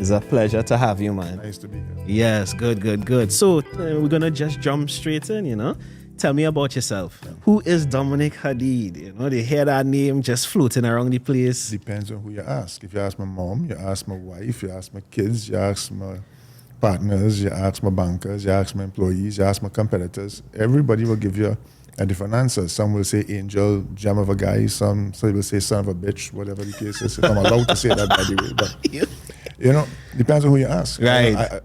It's a pleasure to have you, man. Nice to be here. Yes, good. So we're gonna just jump straight in. Tell me about yourself. Who is Dominic Hadeed? They hear that name just floating around the place. Depends on who you ask. If you ask my mom, you ask my wife, you ask my kids, you ask my partners, you ask my bankers, you ask my employees, you ask my competitors, everybody will give you a different answer. Some will say angel, gem of a guy, some will say son of a bitch, whatever the case is. If I'm allowed to say that, by the way. But, depends on who you ask. Right.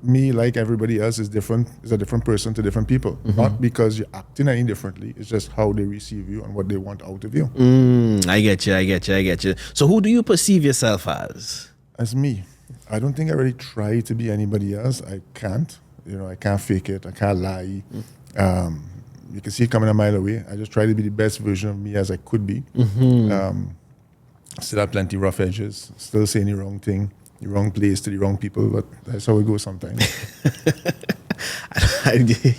Me, like everybody else, is different. Is a different person to different people. Mm-hmm. Not because you're acting any differently. It's just how they receive you and what they want out of you. I get you. So who do you perceive yourself as? As me. I don't think I really try to be anybody else. I can't. I can't fake it. I can't lie. You can see it coming a mile away. I just try to be the best version of me as I could be. Mm-hmm. Still have plenty rough edges. Still saying the wrong thing, the wrong place to the wrong people. But that's how it goes sometimes.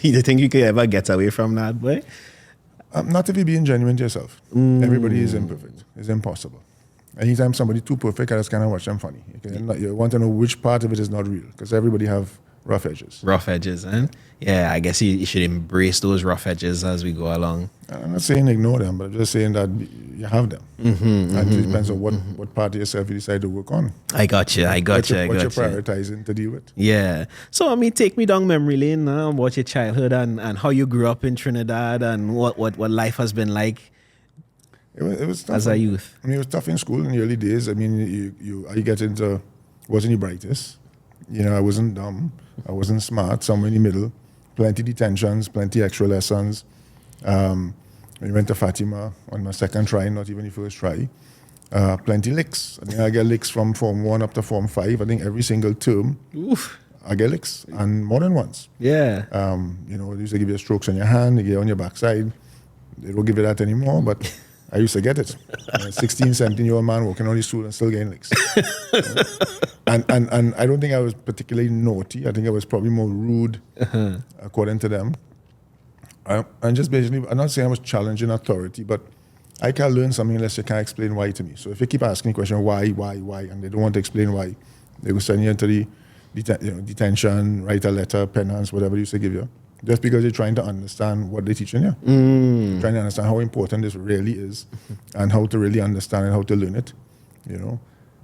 You think you could ever get away from that, boy? Not if you're being genuine to yourself. Everybody is imperfect. It's impossible. Anytime somebody too perfect, I just kind of watch them funny. You want to know which part of it is not real, because everybody have rough edges. Rough edges, eh? Yeah, I guess you should embrace those rough edges as we go along. I'm not saying ignore them, but I'm just saying that you have them. And it depends on what part of yourself you decide to work on. I got you. What you're prioritizing to deal with. Yeah. So, take me down memory lane now about your childhood and how you grew up in Trinidad and what life has been like. It was tough as a youth. It was tough in school in the early days. I wasn't the brightest. I wasn't dumb. I wasn't smart. Somewhere in the middle. Plenty detentions, plenty extra lessons. We went to Fatima on my second try, not even the first try. Plenty licks. I think I get licks from Form 1 up to Form 5. I think every single term, I get licks, and more than once. Yeah. They used to give you strokes on your hand, they get on your backside. They don't give you that anymore, but I used to get it. A 16, 17-year-old man walking on the stool and still getting licks. And I don't think I was particularly naughty. I think I was probably more rude, according to them. And just basically, I'm not saying I was challenging authority, but I can't learn something unless you can't explain why to me. So if you keep asking the question, why, and they don't want to explain why, they will send you into the detention, write a letter, penance, whatever they used to give you. Just because you're trying to understand what they're teaching you. Trying to understand how important this really is and how to really understand and how to learn it,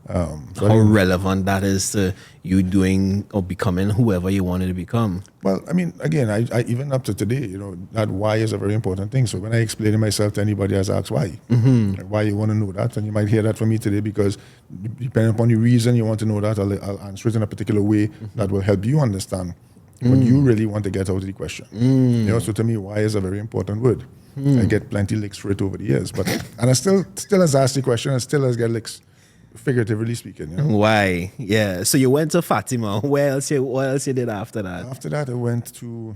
how relevant that is to you doing or becoming whoever you wanted to become. Well, again, I even up to today, that why is a very important thing. So when I explain to myself to anybody else asks why, why you want to know that, and you might hear that from me today because depending upon the reason you want to know that, I'll answer it in a particular way that will help you understand what you really want to get out of the question. So to me, why is a very important word. I get plenty licks for it over the years, and I still has asked the question, and still has get licks, figuratively speaking. Why? Yeah. So you went to Fatima. What else you did after that? After that, I went to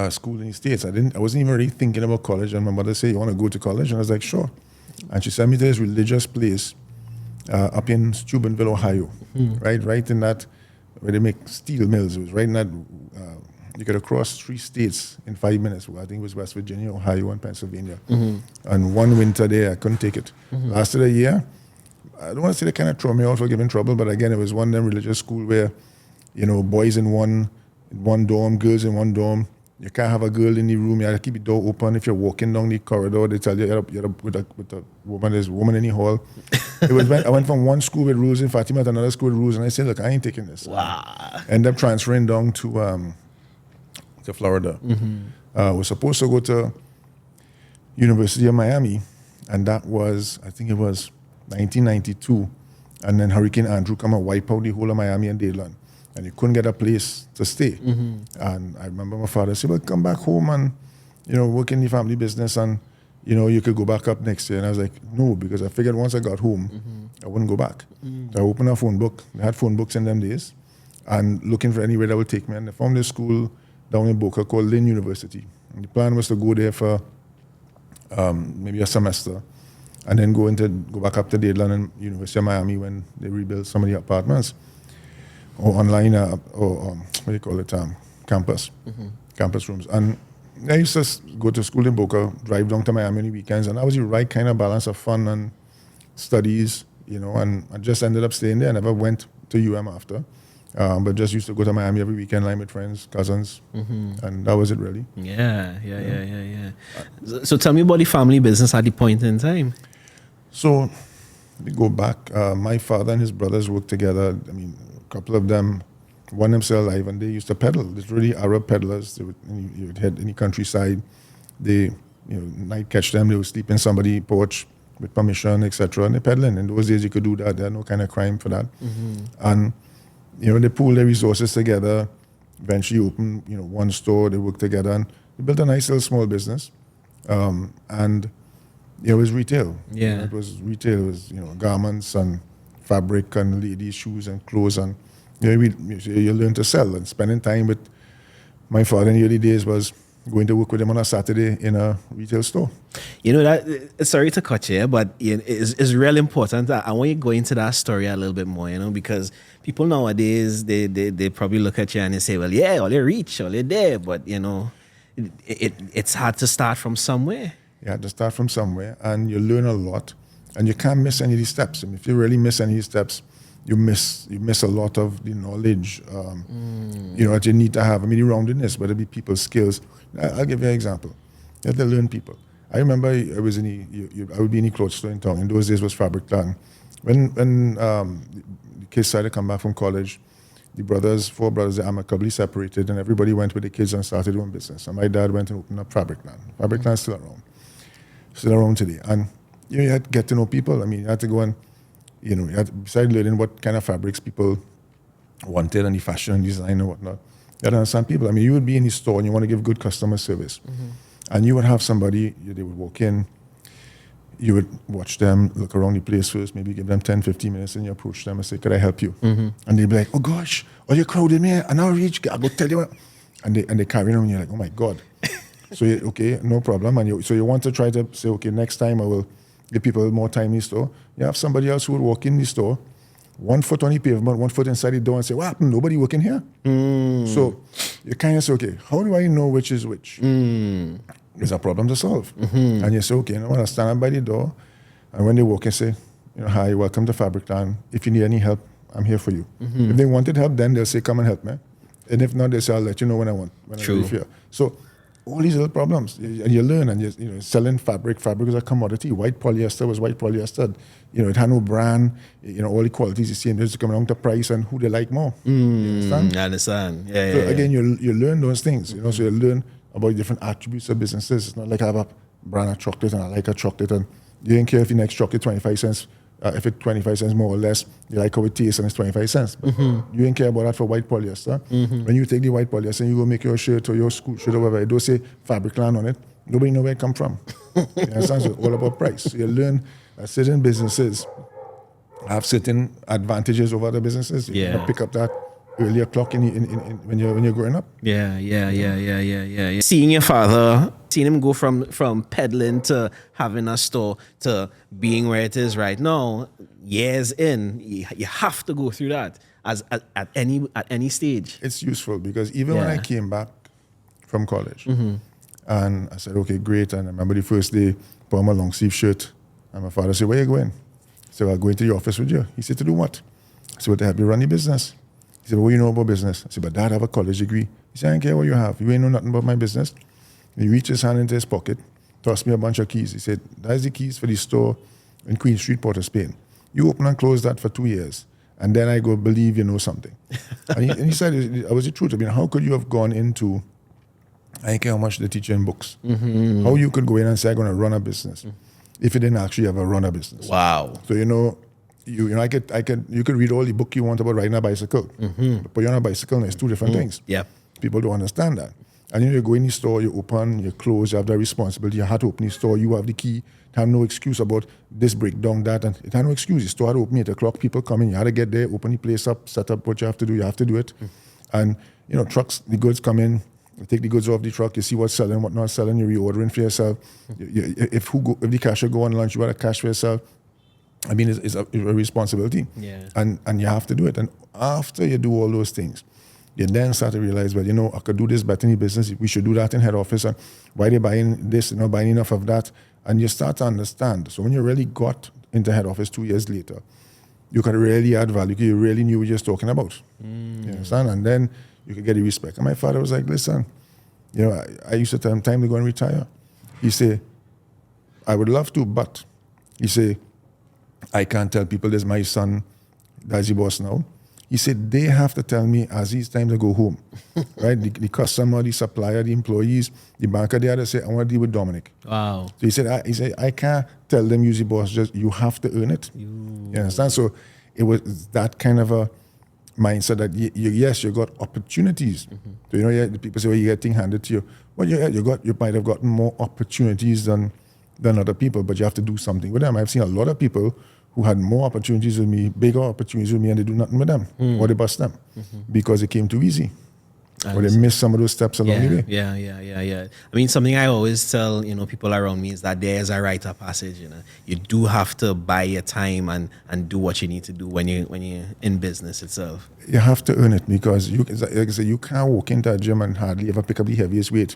school in the States. I wasn't even really thinking about college, and my mother said, "You want to go to college?" And I was like, "Sure." And she sent me to this religious place up in Steubenville, Ohio, right in that where they make steel mills. It was right in that, you could cross 3 states in 5 minutes. I think it was West Virginia, Ohio, and Pennsylvania. And one winter there, I couldn't take it. Lasted a year. I don't want to say they kind of throw me out for giving trouble, but again, it was one of them religious school where, boys in one dorm, girls in one dorm. You can't have a girl in the room. You have to keep the door open. If you're walking down the corridor, they tell you you're with a woman. There's a woman in the hall. I went from one school with rules in Fatima to another school with rules, and I said, "Look, I ain't taking this." Wow. Ended up transferring down to Florida. Was supposed to go to University of Miami, and that was, I think it was 1992, and then Hurricane Andrew come and wipe out the whole of Miami and Dayland. And you couldn't get a place to stay. And I remember my father said, "Well, come back home and, work in the family business and, you could go back up next year." And I was like, "No," because I figured once I got home, I wouldn't go back. So I opened a phone book. They had phone books in them days. And looking for anywhere that would take me. And I found this school down in Boca called Lynn University. And the plan was to go there for maybe a semester. And then go back up to Dayland and University of Miami when they rebuilt some of the apartments. Or online, campus rooms. And I used to go to school in Boca, drive down to Miami on the weekends, and that was the right kind of balance of fun and studies, and I just ended up staying there. I never went to UM after, but just used to go to Miami every weekend, line with friends, cousins, and that was it really. Yeah. So tell me about the family business at the point in time. So we go back. My father and his brothers worked together. I mean, a couple of them, one of them still alive, and they used to peddle. Literally Arab peddlers. They would, you would head any countryside. They, night catch them. They would sleep in somebody's porch with permission, etc. And they peddling. In those days, you could do that. There had no kind of crime for that. And they pooled their resources together. Eventually, opened one store. They worked together and they built a nice little small business. And it was retail. Yeah, it was retail. It was garments and fabric and ladies' shoes and clothes, and you learn to sell. And spending time with my father in the early days was going to work with him on a Saturday in a retail store. That, sorry to cut you, but it's really important. I want you to go into that story a little bit more, because people nowadays, they probably look at you and they say, well, yeah, all they reach, all they there, but it's hard to start from somewhere. You have to start from somewhere, and you learn a lot, and you can't miss any of these steps. I mean, if you really miss any of these steps, you miss a lot of the knowledge that you need to have. I mean, the roundedness, whether it be people's skills. I'll give you an example. You have to learn people. I remember I was I would be in a clothes store in town. In those days, was fabric clothing. When the kids started to come back from college, the four brothers, they amicably separated, and everybody went with the kids and started doing business. And my dad went and opened up fabric clothing. Fabric clothing is still around today. And you had to get to know people. I mean, you had to go and, you had to, besides learning what kind of fabrics people wanted and the fashion and design and whatnot, you had to understand people. I mean, you would be in the store and you want to give good customer service. And you would have somebody, they would walk in, you would watch them, look around the place first, maybe give them 10, 15 minutes, and you approach them and say, could I help you? And they'd be like, oh gosh, you're crowded, man. And I'll reach, I'll go tell you. And they carry on and you're like, oh my God. So, okay, no problem. And so you want to try to say, okay, next time I will give people more time in the store. You have somebody else who would walk in the store, 1 foot on the pavement, 1 foot inside the door, and say, what happened? Nobody working here? So you kind of say, okay, how do I know which is which? There's a problem to solve. And you say, okay, I want to stand up by the door, and when they walk in, say, hi, welcome to Fabric Land. If you need any help, I'm here for you. If they wanted help, then they'll say, come and help me. And if not, they say, I'll let you know when I leave here. So all these little problems, and you learn, and selling fabric. Fabric is a commodity. White polyester was white polyester. It had no brand. All the qualities you see, and just come down to price and who they like more. You understand? I understand. Yeah. So again, you learn those things. So you learn about different attributes of businesses. It's not like I have a brand of chocolate and I like a chocolate, and you don't care if the next chocolate 25 cents. If it's 25 cents more or less, you like how it tastes and it's 25 cents. But you don't care about that for white polyester. When you take the white polyester and you go make your shirt or your school shirt or whatever, it don't say Fabric Land on it. Nobody know where it come from. You understand? So it's all about price. So you learn that certain businesses have certain advantages over other businesses. You can pick up that earlier clock when you're growing up. Yeah. Seeing your father, seeing him go from peddling to having a store to being where it is right now, years in, you have to go through that at any stage. It's useful because even when I came back from college, and I said, okay, great. And I remember the first day, put on my long sleeve shirt, and my father said, where are you going? I said, well, I'll go into the office with you. He said, to do what? I said, well, to help you run the business. He said, what do you know about business? I said, but Dad, I have a college degree. He said, I don't care what you have. You ain't know nothing about my business. He reached his hand into his pocket, tossed me a bunch of keys. He said, that's the keys for the store in Queen Street, Port of Spain. You open and close that for 2 years, and then I go believe you know something. and he said, it was the truth. I mean, how could you have gone into, I don't care how much they teach you in books, how you could go in and say, I'm going to run a business, if you didn't actually ever run a business. Wow. So, you could read all the book you want about riding a bicycle. But you're on a bicycle and it's two different things. Yeah. People don't understand that. And you go in the store, you open, you close, you have that responsibility. You have to open the store, you have the key. Have no excuse about this breakdown, that, and it had no excuse. The store had to open 8 o'clock, people come in, you had to get there, open the place up, set up what you have to do it. And trucks, the goods come in, you take the goods off the truck, you see what's selling, what not selling, you're reordering for yourself. If the cashier go on lunch, you got to cash for yourself. I mean, it's a responsibility. Yeah. And you have to do it. And after you do all those things, you then start to realize, well, I could do this better in the business. We should do that in head office. And why they buying this, buying enough of that. And you start to understand. So when you really got into head office 2 years later, you could really add value. You really knew what you was talking about. You understand? And then you could get the respect. And my father was like, listen, I used to tell him, time to go and retire. He said, I would love to, but he said, I can't tell people this my son that's the boss now. He said, they have to tell me as it's time to go home. Right? The customer, the supplier, the employees, the banker, they had to say, I want to deal with Dominic. Wow. So he said, I can't tell them use the boss, just you have to earn it. You understand? So it was that kind of a mindset that yes, you got opportunities. So the people say, well, you get things handed to you. Well, you might have gotten more opportunities than other people, but you have to do something with them. I've seen a lot of people who had more opportunities with me, bigger opportunities with me, and they do nothing with them, or they bust them because it came too easy, or they missed some of those steps along the way. Yeah. I mean, something I always tell people around me is that there's a rite of passage. You do have to buy your time and do what you need to do when you're in business itself. You have to earn it because like I say, you can't walk into a gym and hardly ever pick up the heaviest weight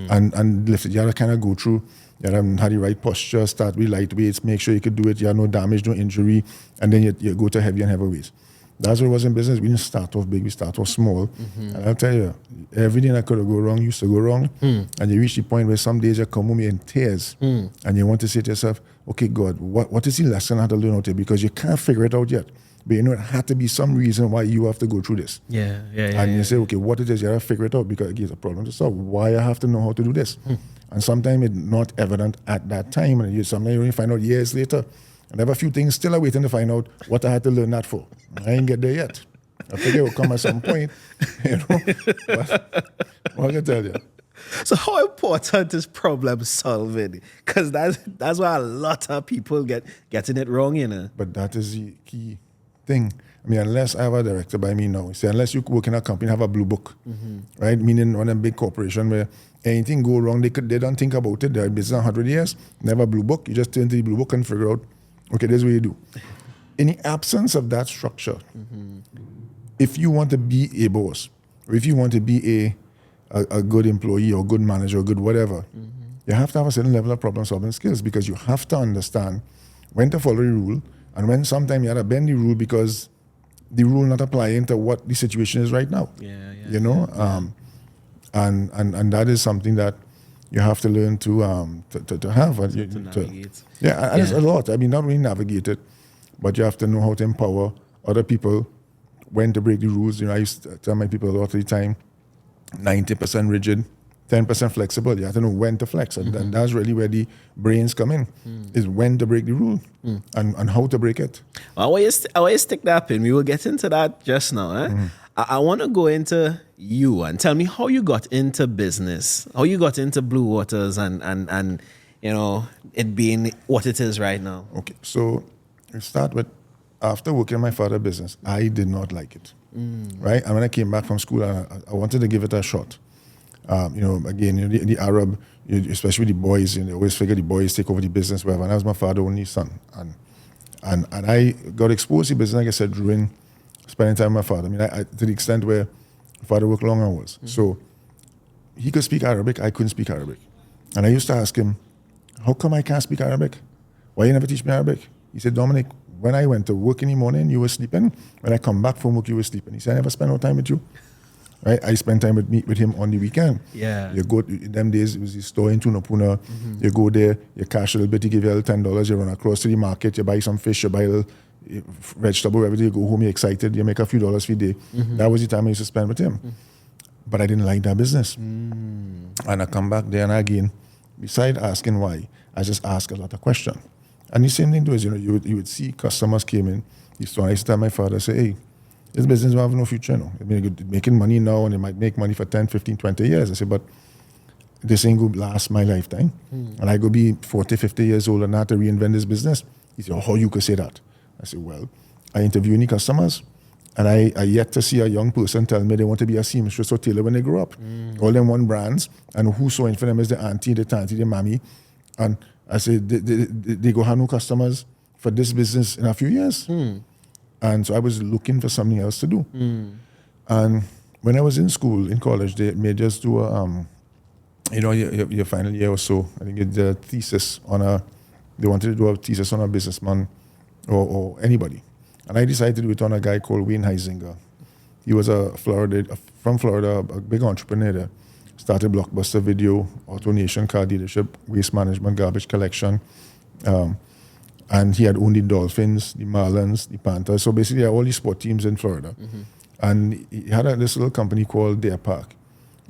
and lift it. You have to kind of go through. You have the right posture, start with light weights, make sure you could do it, you have no damage, no injury, and then you go to heavy and heavy weights. That's what it was in business. We didn't start off big, we start off small. And I'll tell you, everything that could go wrong used to go wrong. And you reach the point where some days you come home in tears and you want to say to yourself, okay, God, what is the lesson I have to learn out here? Because you can't figure it out yet. But it had to be some reason why you have to go through this. And you say, okay, what it is, you have to figure it out because it's a problem to solve. Why I have to know how to do this? And sometimes it's not evident at that time. And sometimes you only find out years later. And I have a few things still waiting to find out what I had to learn that for. I ain't get there yet. I figure it will come at some point. But what I can tell you. So how important is problem solving? Because that's why a lot of people getting it wrong, But that is the key thing. I mean, unless I have a director by me now, say unless you work in a company, have a blue book, right? Meaning one of them big corporation where anything go wrong, they don't think about it. They're in business 100 years, never a blue book. You just turn to the blue book and figure out, okay, this is what you do. In the absence of that structure, if you want to be a boss, or if you want to be a good employee or good manager or good whatever, you have to have a certain level of problem solving skills because you have to understand when to follow the rule and when sometimes you have to bend the rule because the rule not applying to what the situation is right now. And that is something that you have to learn to have. To navigate. And it's a lot. I mean, not only navigate it, but you have to know how to empower other people, when to break the rules. I used to tell my people a lot of the time, 90% rigid, 10% flexible. You have to know when to flex. And that's really where the brains come in, is when to break the rule and how to break it. I want you to stick that pin. We will get into that just now. I want to go into you and tell me how you got into business, how you got into Blue Waters and it being what it is right now. Okay, so we start with, after working in my father's business, I did not like it, right? And when I came back from school, I wanted to give it a shot. Again, the Arab, especially the boys, they always figure the boys take over the business, whatever. And I was my father's only son. And I got exposed to business, like I said, during spending time with my father. I mean, to the extent where my father worked long hours. So he could speak Arabic, I couldn't speak Arabic. And I used to ask him, how come I can't speak Arabic? Why you never teach me Arabic? He said, Dominic, when I went to work in the morning, you were sleeping. When I come back from work, you were sleeping. He said, I never spent no time with you. Right? I spent time with him on the weekend. Yeah. You go, in them days, it was the store in Tunapuna. You go there, you cash a little bit, he give you a little $10, you run across to the market, you buy some fish, you buy a little vegetable, everything, you go home, you're excited, you make a few dollars for the day. That was the time I used to spend with him. But I didn't like that business. And I come back there and again, besides asking why, I just ask a lot of questions. And the same thing too is, you would see customers came in. So I used to tell my father, say, hey, this business will have no future. I mean, you're making money now and they might make money for 10, 15, 20 years. I said, but this ain't going to last my lifetime. And I go be 40, 50 years old and not to reinvent this business. He said, how you could say that? I said, well, I interview any customers and I yet to see a young person tell me they want to be a seamstress or tailor when they grow up. All them one brands, and who sewing for them is the auntie, the tanty, the mommy. And I said, they go have no customers for this business in a few years. And so I was looking for something else to do. And when I was in school, in college, they made us do your final year or so. I think it's a thesis they wanted to do a thesis on a businessman or anybody. And I decided to do it on a guy called Wayne Heisinger. He was from Florida, a big entrepreneur there. Started Blockbuster Video, AutoNation, car dealership, waste management, garbage collection. And he had owned the Dolphins, the Marlins, the Panthers. So basically, all these sport teams in Florida. And he had this little company called Deer Park.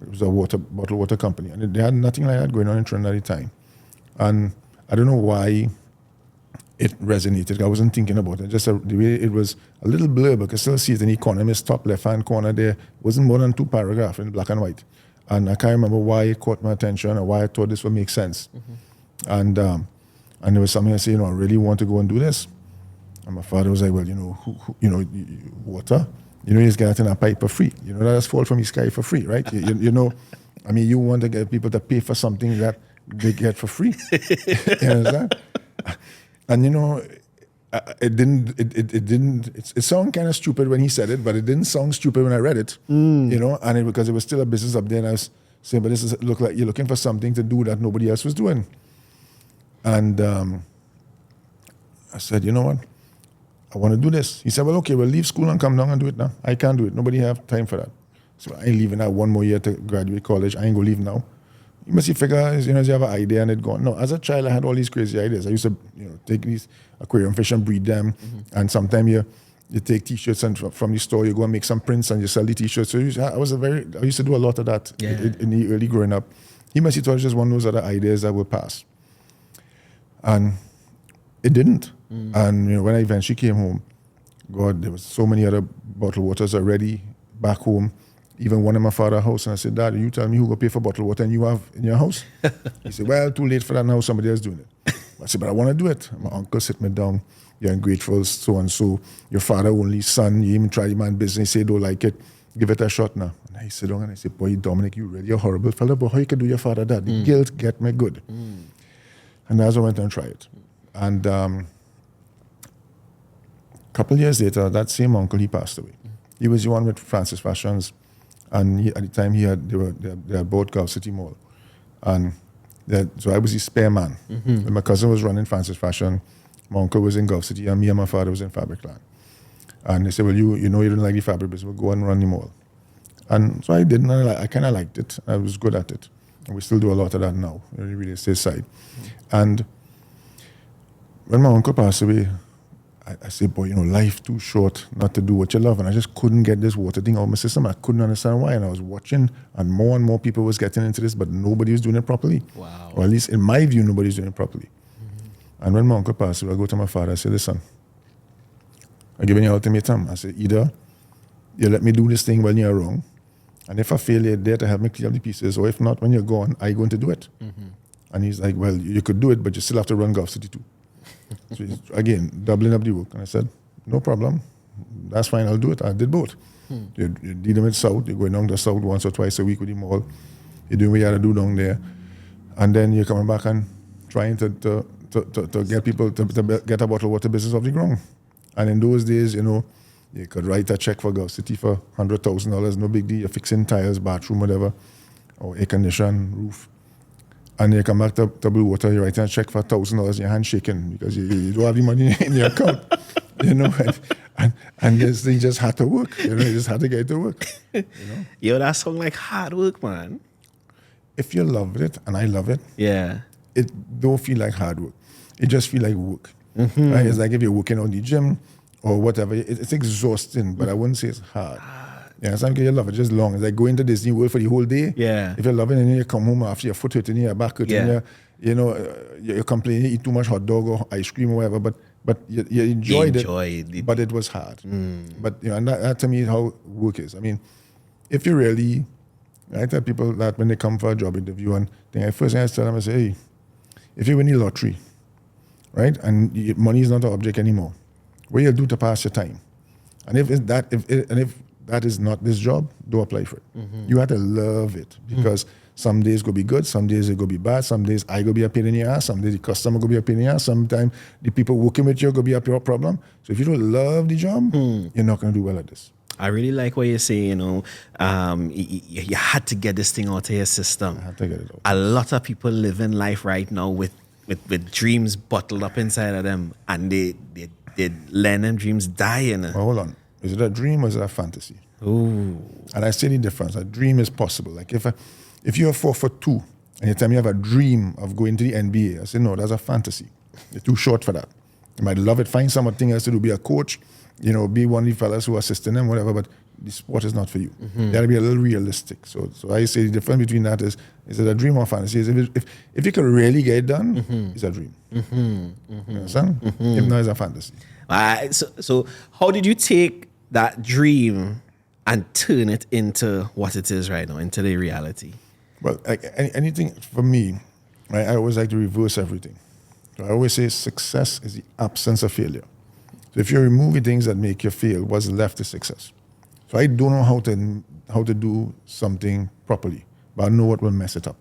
It was a bottled water company. And they had nothing like that going on in Trinidad at the time. And I don't know why it resonated. I wasn't thinking about it. Just the way it was a little blurb. I could still see it in the Economist top left-hand corner there. It wasn't more than 2 paragraphs in black and white. And I can't remember why it caught my attention or why I thought this would make sense. And there was something I said, I really want to go and do this. And my father was like, well, water? You just get it in a pipe for free. That's fall from the sky for free, right? I mean, you want to get people to pay for something that they get for free. You understand? And it sounded kind of stupid when he said it, but it didn't sound stupid when I read it. And because it was still a business up there, and I was saying, but look like you're looking for something to do that nobody else was doing. And I said, you know what? I want to do this. He said, well, okay, we'll leave school and come down and do it now. I can't do it. Nobody have time for that. So I ain't leaving now 1 more year to graduate college. I ain't going to leave now. You must figure, you have an idea and it gone. No, as a child, I had all these crazy ideas. I used to, take these aquarium fish and breed them. And sometimes you take T-shirts and from the store, you go and make some prints and you sell the T-shirts. So I used to do a lot of that in the early growing up. He must have thought it was just one of those other ideas that would pass. And it didn't. And when I eventually came home, God, there was so many other bottled waters already back home. Even one in my father's house. And I said, Dad, you tell me who will pay for bottled water and you have in your house? He said, well, too late for that now. Somebody else doing it. I said, but I want to do it. My uncle sit me down. You're ungrateful, so and so. Your father only son. You even try the man business. Say don't like it. Give it a shot now. And I sit down and I said, boy, Dominic, you really a horrible fella. But how you can do your father that? The guilt get me good. And that's why I went and tried it. And a couple of years later, that same uncle, he passed away. He was the one with Francis Fashions. And at the time, they had bought Gulf City Mall. And so I was the spare man. When my cousin was running Francis Fashion, my uncle was in Gulf City, and me and my father was in Fabric Land. And they said, well, you don't like the fabric business, we'll go and run the mall. And so I did, and I kind of liked it. I was good at it. And we still do a lot of that now, the real estate side. And when my uncle passed away, I said, boy, life too short not to do what you love. And I just couldn't get this water thing out of my system. I couldn't understand why. And I was watching, and more people was getting into this, but nobody was doing it properly. Wow. Or at least in my view, nobody's doing it properly. And when my uncle passed away, I go to my father, I said, listen, I'm giving you an ultimatum. I said, either you let me do this thing when you're wrong, and if I fail, you're there to help me clear up the pieces, or if not, when you're gone, I'm going to do it. And he's like, well, you could do it, but you still have to run Gulf City too. So again, doubling up the work. And I said, no problem. That's fine, I'll do it. I did both. You're dealing with South, you're going down to South once or twice a week with the mall. You're doing what you had to do down there. And then you're coming back and trying to get people to get a bottled water business off the ground. And in those days, you could write a check for Gulf City for $100,000, no big deal. You're fixing tires, bathroom, whatever, or air condition, roof. And you come back to Blue Water, you write a check for $1,000, your hand shaking because you don't have the money in your account. And this thing just had to work. You just had to get it to work. Yo, that sounds like hard work, man. If you love it, and I love it, it don't feel like hard work. It just feel like work. Right? It's like if you're working on the gym or whatever, it's exhausting, but I wouldn't say it's hard. Yeah, it's like you love it just long. It's like going to Disney World for the whole day. Yeah. If you love it and then you come home after your foot hurting, your back hurting, you're complaining, you eat too much hot dog or ice cream or whatever, but you enjoyed it, but it was hard. But and that to me is how work is. I mean, if you really, I tell people that when they come for a job interview, and first thing I tell them, I say, hey, if you win the lottery, right, and money is not an object anymore, what you do to pass your time? And if that is not this job, don't apply for it. You have to love it because some days go be good, some days it go be bad, some days I go be a pain in the ass, some days the customer go be a pain in the ass, sometimes the people working with you go be a pure problem. So if you don't love the job, you're not going to do well at this. I really like what you say, you had to get this thing out of your system. I had to get it out. A lot of people live in life right now with dreams bottled up inside of them, and they it let them dreams die in it. Well, hold on. Is it a dream or is it a fantasy? Ooh. And I see the difference. A dream is possible. Like if you're 4'2" and you tell me you have a dream of going to the NBA, I say, no, that's a fantasy. You're too short for that. You might love it, find something else to do, be a coach, be one of the fellas who are assisting them, whatever, but the sport is not for you. You gotta be a little realistic. So I say the difference between that is it a dream or fantasy? If you can really get it done, it's a dream. You understand? If not, it's a fantasy. So how did you take that dream and turn it into what it is right now, into the reality? Well, like anything for me, right, I always like to reverse everything. So I always say success is the absence of failure. So if you remove the things that make you fail, what's left is success. So I don't know how to do something properly, but I know what will mess it up.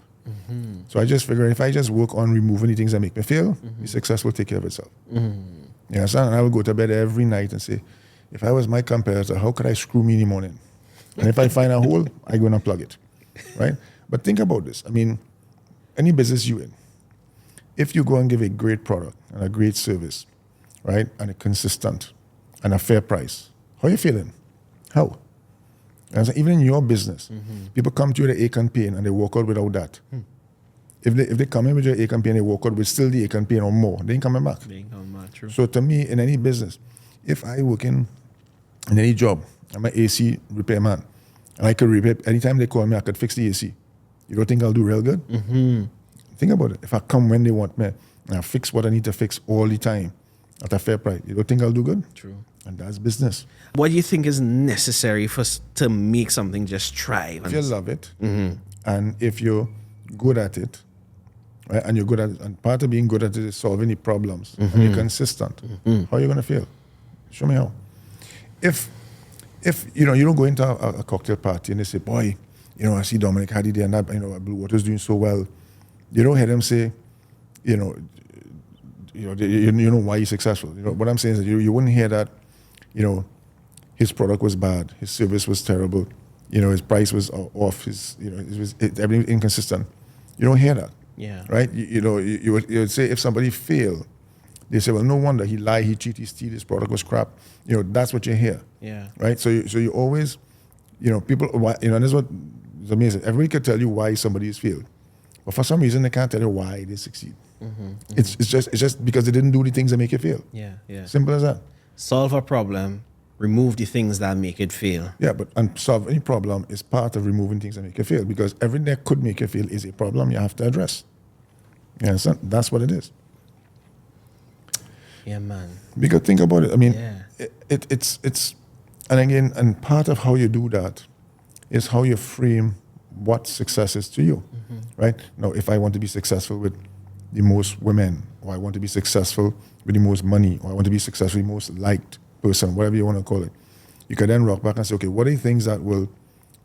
So I just figure if I just work on removing the things that make me fail, the success will take care of itself. You understand? And I will go to bed every night and say, if I was my competitor, how could I screw me in the morning? And if I find a hole, I'm going to plug it, right? But think about this. I mean, any business you in, if you go and give a great product and a great service, right, and a consistent and a fair price, how are you feeling? How? And so even in your business, people come to you with an ache and pain and they walk out without that. If they come in with your ache and pain, they walk out with still the ache and pain or more, they ain't coming back. They ain't coming back, true. So to me, in any business, if I work in any job, I'm an AC repairman, and I could repair, anytime they call me, I could fix the AC. You don't think I'll do real good? Think about it. If I come when they want me, and I fix what I need to fix all the time at a fair price, you don't think I'll do good? True. And that's business. What do you think is necessary to make something just thrive? If you love it, and if you're good at it, right, and you're good at it, and part of being good at it is solving the problems, and you're consistent, how are you going to feel? Show me how. If you don't go into a cocktail party and they say, boy, I see Dominic Hadid and that, Blue Water's doing so well. You don't hear them say, you know why he's successful. What I'm saying is that you wouldn't hear that, his product was bad, his service was terrible, his price was off, everything inconsistent. You don't hear that. Yeah. Right? You would say if somebody failed, they say, well, no wonder he lied, he cheated, he steal, his product was crap. That's what you hear. Yeah. Right? So you always, people, and that's what is amazing. Everybody can tell you why somebody has failed, but for some reason they can't tell you why they succeed. It's just because they didn't do the things that make you fail. Yeah. Simple as that. Solve a problem, remove the things that make it fail. Yeah, and solve any problem is part of removing things that make you fail, because everything that could make you fail is a problem you have to address. You understand? That's what it is. Yeah, man. Because think about it. I mean, Yeah. it's and again, and part of how you do that is how you frame what success is to you, right? Now, if I want to be successful with the most women, or I want to be successful with the most money, or I want to be successful with the most liked person, whatever you want to call it, you can then rock back and say, okay, what are the things that will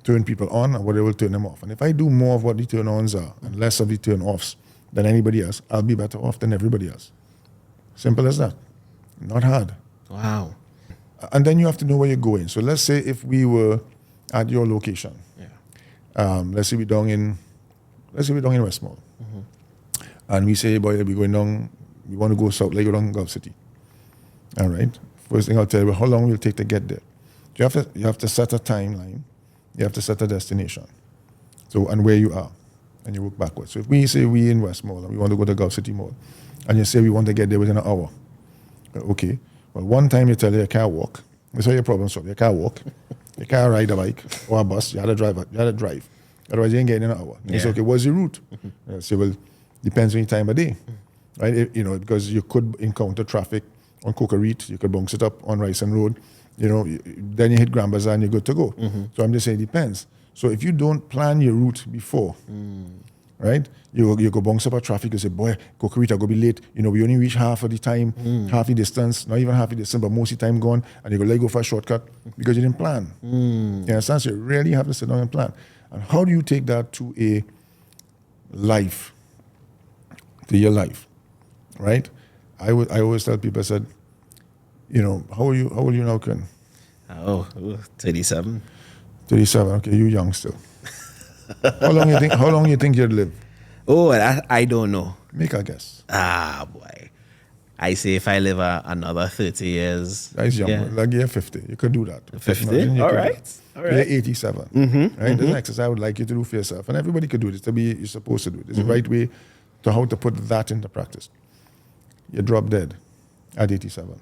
turn people on and what will turn them off? And if I do more of what the turn-ons are and less of the turn-offs than anybody else, I'll be better off than everybody else. Simple as that. Not hard. Wow. And then you have to know where you're going. So let's say if we were at your location, let's say we're down in Westmore, and we say, boy, we're going down, we want to go south, like go down Gulf City. All right. First thing I'll tell you, how long will it take to get there? You have to set a timeline. You have to set a destination. So, and where you are, and you work backwards. So if we say we in Westmore and we want to go to Gulf City Mall, and you say we want to get there within an hour, okay. Well, one time you tell you can't walk. That's how your problem solved. You can't walk. You can't ride a bike or a bus. You had to drive. Otherwise, you ain't getting in an hour. You say, okay, what's the route? You say, well, depends on your time of day, right? Because you could encounter traffic on Coca Reed. You could bounce it up on Rice and Road. Then you hit Grand Bazaar and you're good to go. So I'm just saying it depends. So if you don't plan your route before, right? You go bounce up a traffic, you say, boy, Coca Reed, I go be late. We only reach half of the time, half the distance, not even half the distance, but most of the time gone, and you go, let go for a shortcut because you didn't plan. You understand? So you really have to sit down and plan. And how do you take that to a life, to your life, right? I always tell people, I said, how old are you now, Ken? 37. 37, okay, you young still. How long you think you'd live? Oh, I don't know. Make a guess. Boy. I say if I live another 30 years. That's young. Like you're 50. You could do that. 50? All right. You're 87. Right? There's an exercise I would like you to do for yourself. And everybody could do this. You're supposed to do it. There's a right way to how to put that into practice. You drop dead at 87.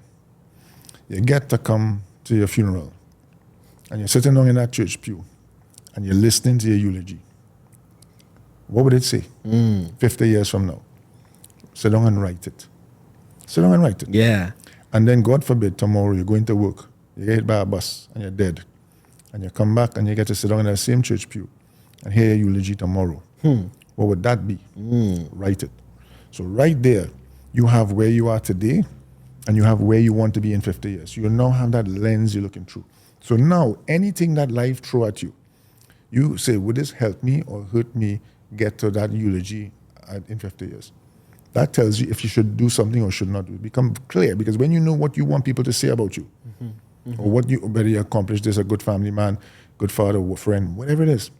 You get to come to your funeral. And you're sitting down in that church pew. And you're listening to your eulogy. What would it say 50 years from now? Sit down and write it. Sit down and write it. Yeah. And then, God forbid, tomorrow you're going to work. You get hit by a bus and you're dead. And you come back and you get to sit down in that same church pew and hear your eulogy tomorrow. What would that be? Write it. So right there, you have where you are today and you have where you want to be in 50 years. You now have that lens you're looking through. So now, anything that life throw at you, you say, would this help me or hurt me get to that eulogy in 50 years? That tells you if you should do something or should not do it. Become clear, because when you know what you want people to say about you, or whether you accomplished this, a good family man, good father, friend, whatever it is,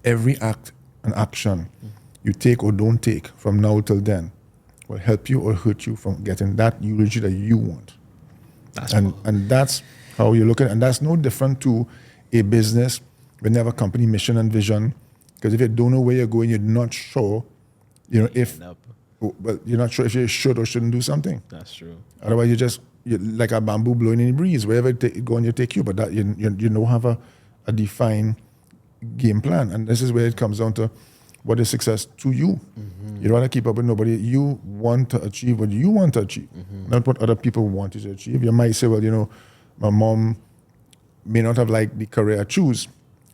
every act and action you take or don't take from now till then will help you or hurt you from getting that eulogy that you want. And that's how you look at it. And that's no different to a business when you have a company mission and vision. Because if you don't know where you're going, you're not sure, you're not sure if you should or shouldn't do something. That's true. Otherwise, you're like a bamboo blowing in the breeze. Wherever it go, you take you. But that you don't have a defined game plan. And this is where it comes down to what is success to you. You don't want to keep up with nobody. You want to achieve what you want to achieve, not what other people want you to achieve. You might say, well, my mom may not have liked the career I choose,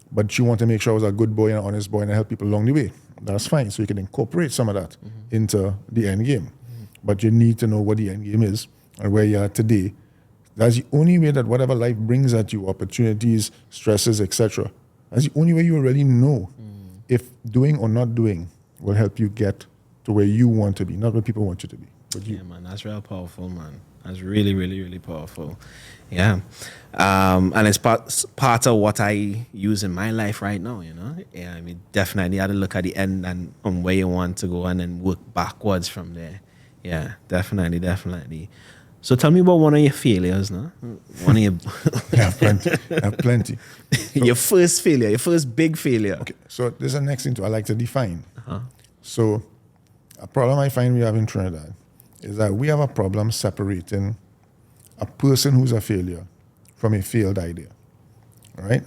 but she wanted to make sure I was a good boy and an honest boy and I help people along the way. That's fine. So you can incorporate some of that into the end game. But you need to know what the end game is and where you are today. That's the only way that whatever life brings at you, opportunities, stresses, etc., that's the only way you will really know if doing or not doing will help you get to where you want to be, not where people want you to be. But you. Yeah, man, that's real powerful, man. That's really, really, really powerful. Yeah. And it's part of what I use in my life right now, Yeah, I mean, definitely had to look at the end and on where you want to go and then work backwards from there. Yeah, definitely. So tell me about one of your failures, no? One of your... I have plenty. Your first failure, your first big failure. Okay, so this is the next thing I like to define. So a problem I find we have in Trinidad is that we have a problem separating a person who's a failure from a failed idea, all right?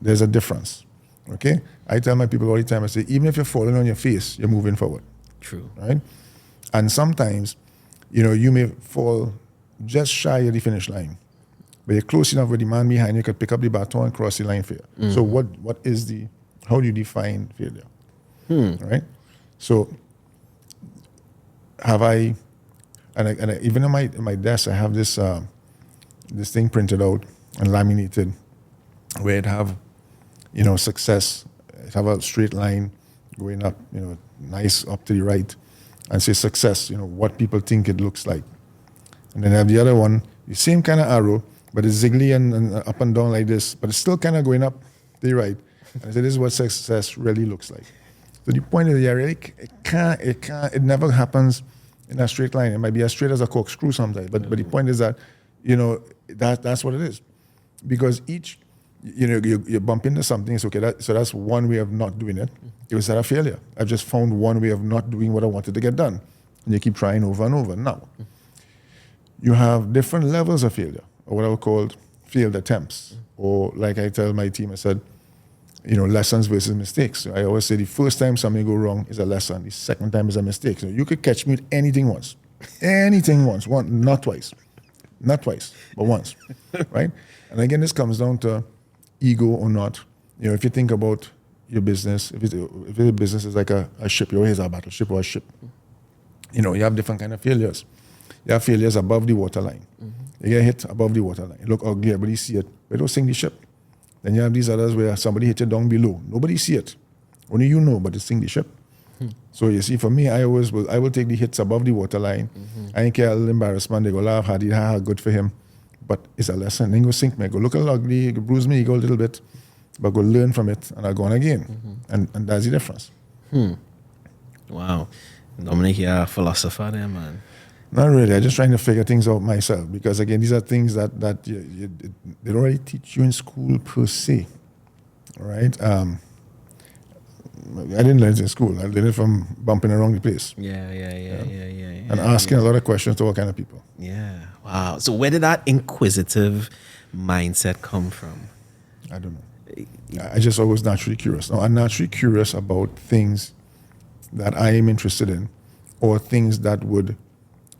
There's a difference, okay? I tell my people all the time, I say, even if you're falling on your face, you're moving forward. True. Right? And sometimes, you may fall just shy of the finish line, but you're close enough where the man behind you could pick up the baton and cross the line for you. So how do you define failure? Right? So have I, and even in my desk, I have this thing printed out and laminated where it have, success. It have a straight line going up, nice up to the right, and say success, what people think it looks like. And then I have the other one, the same kind of arrow, but it's ziggly and up and down like this, but it's still kind of going up to the right. And I said, this is what success really looks like. So the point is, it never happens in a straight line. It might be as straight as a corkscrew sometimes, but the point is that, that's what it is. Because each, you bump into something, it's okay, so that's one way of not doing it. It was a failure. I've just found one way of not doing what I wanted to get done. And you keep trying over and over. Now, you have different levels of failure, or what I would call failed attempts. Or like I tell my team, I said, lessons versus mistakes. I always say the first time something go wrong is a lesson. The second time is a mistake. So you could catch me with anything once. Not twice, but once, right? And again, this comes down to ego or not. If you think about your business, if your business is like a ship, here's a battleship or a ship. You have different kind of failures. You have failures above the waterline. You get hit above the waterline. It look ugly, everybody see it, but it don't sink the ship. Then you have these others where somebody hit you down below. Nobody see it. Only you know, but it sink the ship. So you see, for me, I will take the hits above the waterline. I ain't care a little embarrassment. They go laugh, Hadid, good for him. But it's a lesson. Then go sink me. Go look a little ugly, go bruise me, go a little bit, but go learn from it, and I'll go on again. And that's the difference. Wow. Dominic, you're a philosopher there, man. Not really. I'm just trying to figure things out myself because, again, these are things that they don't really teach you in school per se. All right? I didn't learn it in school. I learned it from bumping around the place. Yeah. And asking a lot of questions to all kind of people. Yeah. Wow. So where did that inquisitive mindset come from? I don't know. I just always naturally curious. Now, I'm naturally curious about things that I am interested in or things that would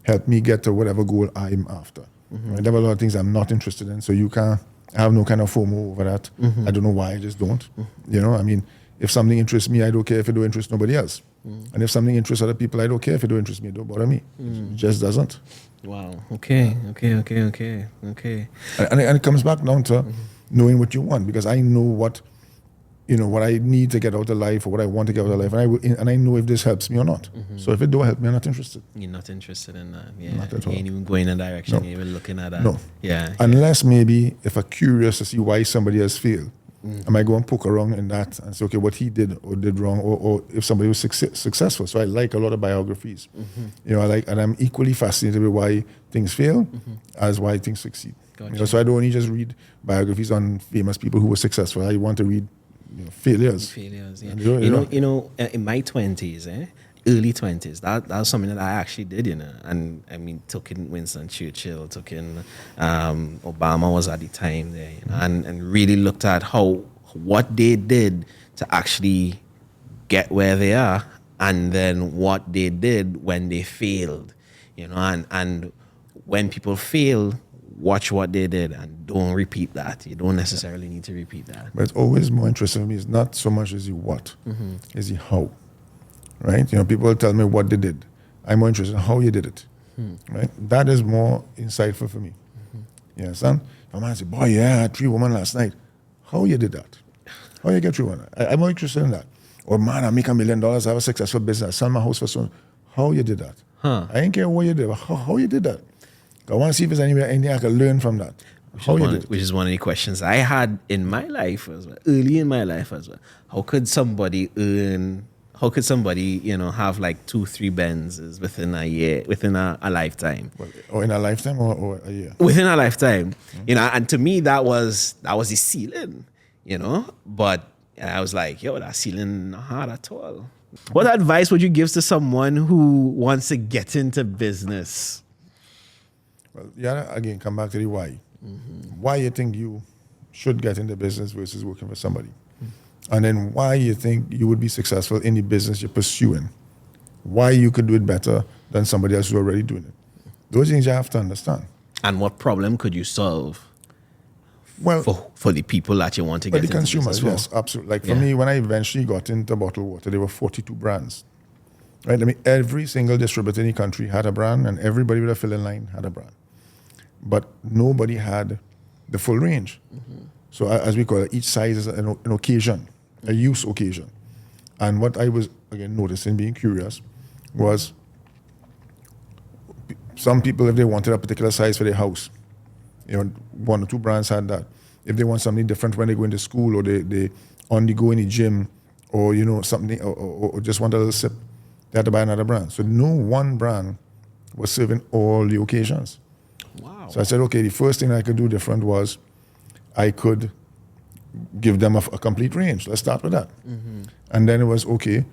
help me get to whatever goal I'm after. Right? There are a lot of things I'm not interested in, so I have no kind of FOMO over that. I don't know why, I just don't. You know, I mean, if something interests me, I don't care if it don't interest nobody else. And if something interests other people, I don't care if it don't interest me, it don't bother me. It just doesn't. Wow. Okay. And it comes back down to knowing what you want, because I know what I need to get out of life or what I want to get out of life, and I know if this helps me or not. So if it don't help me, I'm not interested. You're not interested in that. Yeah. Not at all. You ain't even going in a direction. No. You're even looking at that. No. Yeah. Unless maybe if I'm curious to see why somebody else failed, I might go and poke around in that and say, okay, what he did or did wrong, or if somebody was successful. So I like a lot of biographies. You know, and I'm equally fascinated with why things fail as why things succeed. Gotcha. You know, so I don't only just read biographies on famous people who were successful. I want to read failures. Yeah. And You know, in my 20s, early 20s, that was something that I actually did, you know. And I mean, took in Winston Churchill, took in Obama was at the time there, you know, and really looked at what they did to actually get where they are, and then what they did when they failed, you know, and when people fail, watch what they did and don't repeat that. You don't necessarily need to repeat that. But it's always more interesting to me. It's not so much as the what, it's the how. Right? You know, people tell me what they did. I'm more interested in how you did it. Right? That is more insightful for me. You understand? If a man say, boy, yeah, I had 3 women last night. How you did that? How you get 3 women? I'm more interested in that. Or, man, I make $1 million, I have a successful business, I sell my house for so. How you did that? I ain't care what you did, but how you did that? I want to see if there's anything I can learn from that. Which is one of the questions I had in my life as well, early in my life as well. How could somebody, you know, have like 2-3 Benzes within a year, within a lifetime? Or in a lifetime or a year? Within a lifetime. You know, and to me that was the ceiling, you know. But I was like, yo, that ceiling not hard at all. What advice would you give to someone who wants to get into business? Well, yeah, again, come back to the why. Why you think you should get into business versus working for somebody. And then why you think you would be successful in the business you're pursuing. Why you could do it better than somebody else who's already doing it. Those things you have to understand. And what problem could you solve well, for the people that you want to get into the consumers, business yes, absolutely. Like for me, when I eventually got into bottled water, there were 42 brands. Right? I mean, every single distributor in the country had a brand, and everybody with a filling line had a brand. But nobody had the full range. So as we call it, each size is an occasion, a use occasion. And what I was, again, noticing, being curious, was some people, if they wanted a particular size for their house, you know, 1 or 2 brands had that. If they want something different when they go into school, or they on the go in the gym, or, you know, something, or just want a little sip, they had to buy another brand. So no one brand was serving all the occasions. Wow. So I said, okay, the first thing I could do different was I could give them a complete range. Let's start with that. And then it was, okay,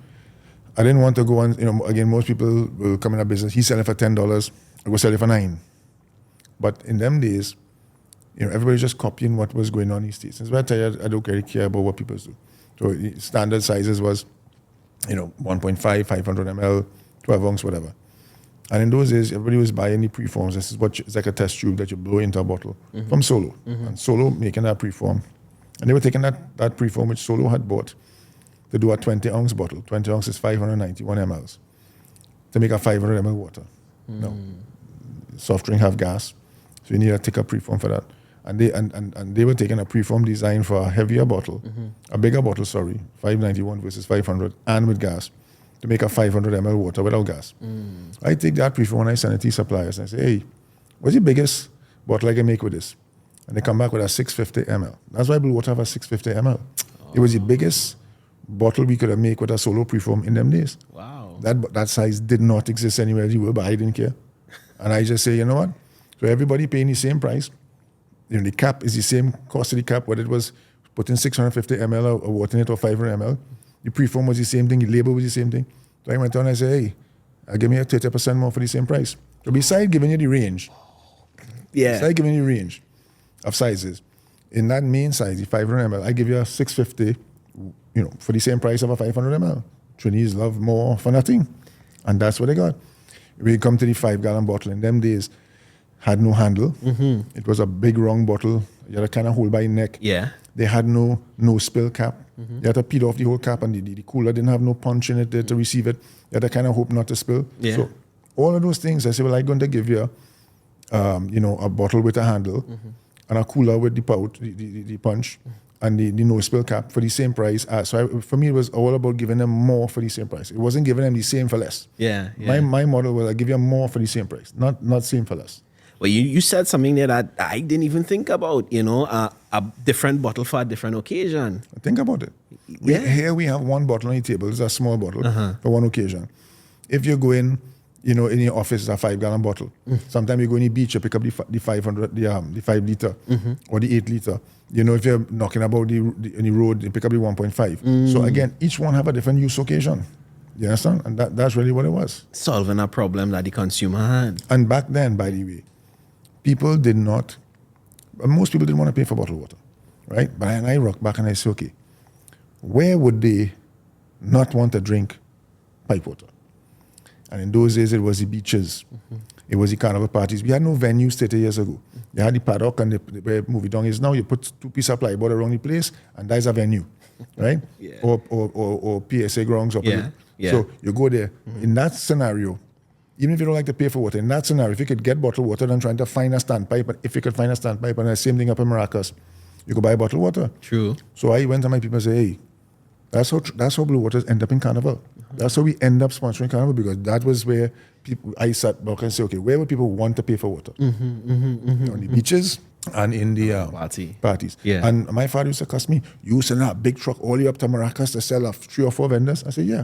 I didn't want to go on, you know, again, most people will come in a business, he's selling for $10, I go sell it for $9. But in them days, you know, everybody's just copying what was going on in these states. That's why I tell you, I don't really care about what people do. So standard sizes was, you know, 1.5, 500 ml, 12 ounce, whatever. And in those days, everybody was buying the preforms. This is it's like a test tube that you blow into a bottle from Solo. And Solo making that preform. And they were taking that preform which Solo had bought to do a 20-ounce bottle. 20 ounces, 591 mLs. To make a 500 ml water. No. Soft drink have gas. So you need a thicker preform for that. And they were taking a preform design for a heavier bottle, a bigger bottle, 591 versus 500, and with gas, to make a 500 ml water without gas. I take that preform and I send it to suppliers and I say, hey, what's the biggest bottle I can make with this? And they come back with a 650 ml. That's why Blue Water have a 650 ml. It was the biggest bottle we could have made with a Solo preform in them days. Wow. That size did not exist anywhere in the world, but I didn't care. And I just say, you know what? So everybody paying the same price. The cap is the same cost of the cap, whether it was putting 650 ml or water in it or 500 ml. The preform was the same thing, the label was the same thing. So I went on and I said, hey, give me a 30% more for the same price. So besides giving you the range, besides giving you the range of sizes, in that main size, the 500 ml, I give you a 650, for the same price of a 500 ml. Trainees love more for nothing. And that's what they got. We come to the 5-gallon bottle. In them days, had no handle. It was a big round bottle. You had to kind of hold by your neck. Yeah. They had no spill cap. You had to peel off the whole cap, and the cooler didn't have no punch in it to receive it. You had to kind of hope not to spill. Yeah. So all of those things, I said, well, I'm going to give you, a bottle with a handle and a cooler with the pouch, the punch, and the no spill cap for the same price. For me, it was all about giving them more for the same price. It wasn't giving them the same for less. Yeah. My model was I give you more for the same price, not same for less. Well, you said something there that I didn't even think about, a different bottle for a different occasion. Think about it. Here we have one bottle on the table. It's a small bottle for one occasion. If you go in, in your office, it's a 5-gallon bottle. Sometimes you go in the beach, you pick up the 500, the 5 liter or the 8 liter. If you're knocking about in the road, you pick up the 1.5. So again, each one have a different use occasion. You understand? And that's really what it was. Solving a problem that the consumer had. And back then, by the way, most people didn't want to pay for bottled water, right? But I rock back and I say, okay, where would they not want to drink pipe water? And in those days, it was the beaches. It was the carnival parties. We had no venues 30 years ago. You had the paddock and the movie down is now. You put 2 pieces of plywood around the place, and that's a venue, right? Yeah. Or PSA grounds. Yeah. So you go there. In that scenario, even if you don't like to pay for water, in that scenario, if you could get bottled water than trying to find a standpipe, and if you could find a standpipe, and the same thing up in Maracas, you could buy bottled water. True. So I went to my people and said, hey, that's how Blue Waters end up in Carnival. That's how we end up sponsoring Carnival, because that was where I sat back and said, okay, where would people want to pay for water? On the beaches and in the parties. Yeah. And my father used to cuss me, you send a big truck all the way up to Maracas to sell 3 or 4 vendors? I said, yeah.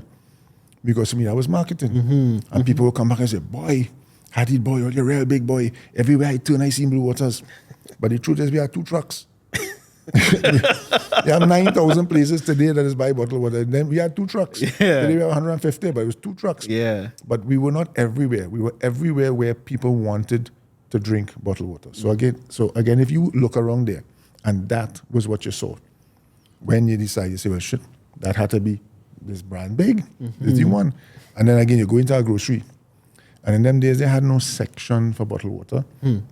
Because to me, that was marketing. And people would come back and say, boy, Hadid boy, you're a real big boy. Everywhere I turn, I see Blue Waters. But the truth is, we have 2 trucks. You have 9,000 places today that is buy bottled water. And then we had 2 trucks. Yeah. Today we have 150, but it was 2 trucks. Yeah. But we were not everywhere. We were everywhere where people wanted to drink bottled water. So again, if you look around there, and that was what you saw, when you decide, you say, well, shit, that had to be this brand big. This is the one. And then again, you go into a grocery. And in them days, they had no section for bottled water. And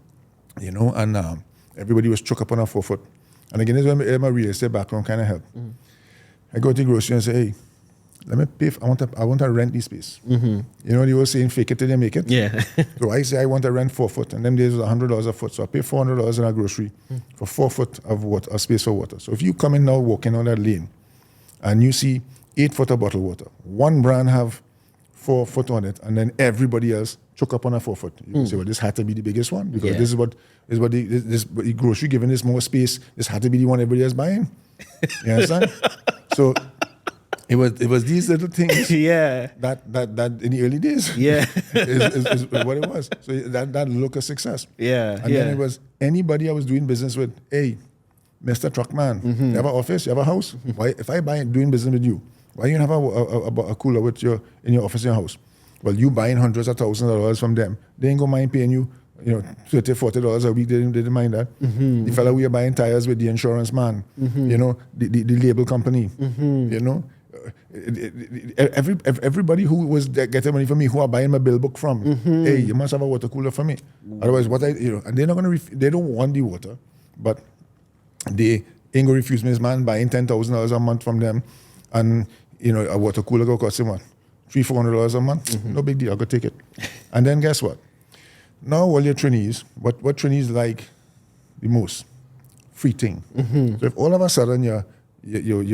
everybody was chucked up on a 4-foot. And again, this is where my real estate background kind of helped. I go to the grocery and say, hey, let me pay. I want to rent this space. They were saying, fake it till you make it. Yeah. So I say I want to rent 4 foot. And them days was $100 a foot. So I pay $400 in a grocery for 4 foot of water, a space for water. So if you come in now walking on that lane and you see 8 foot of bottled water, one brand have 4 foot on it, and then everybody else choke up on a 4 foot. You can say, well, this had to be the biggest one, because this is what the grocery giving this more space. This had to be the one everybody else buying. You understand? So it was these little things. Yeah. That in the early days. Yeah. is what it was. So that look of success. Yeah. And then it was anybody I was doing business with. Hey, Mr. Truckman, you have an office, you have a house. Why, if I doing business with you, why you have a cooler in your office in your house? Well, you buying hundreds of thousands of dollars from them. They ain't gonna mind paying you, $30, $40 a week. They didn't mind that. The fella we are buying tires with, the insurance man, the label company, everybody who was getting money from me, who are buying my bill book from, hey, you must have a water cooler for me. Otherwise, and they're not gonna. They don't want the water, but they ain't gonna refuse me. This man buying $10,000 a month from them, and a water cooler go cost him what, $300-$400 a month. No big deal. I'll go take it. And then guess what? Now all your trainees, what trainees like the most? Free thing. So if all of a sudden you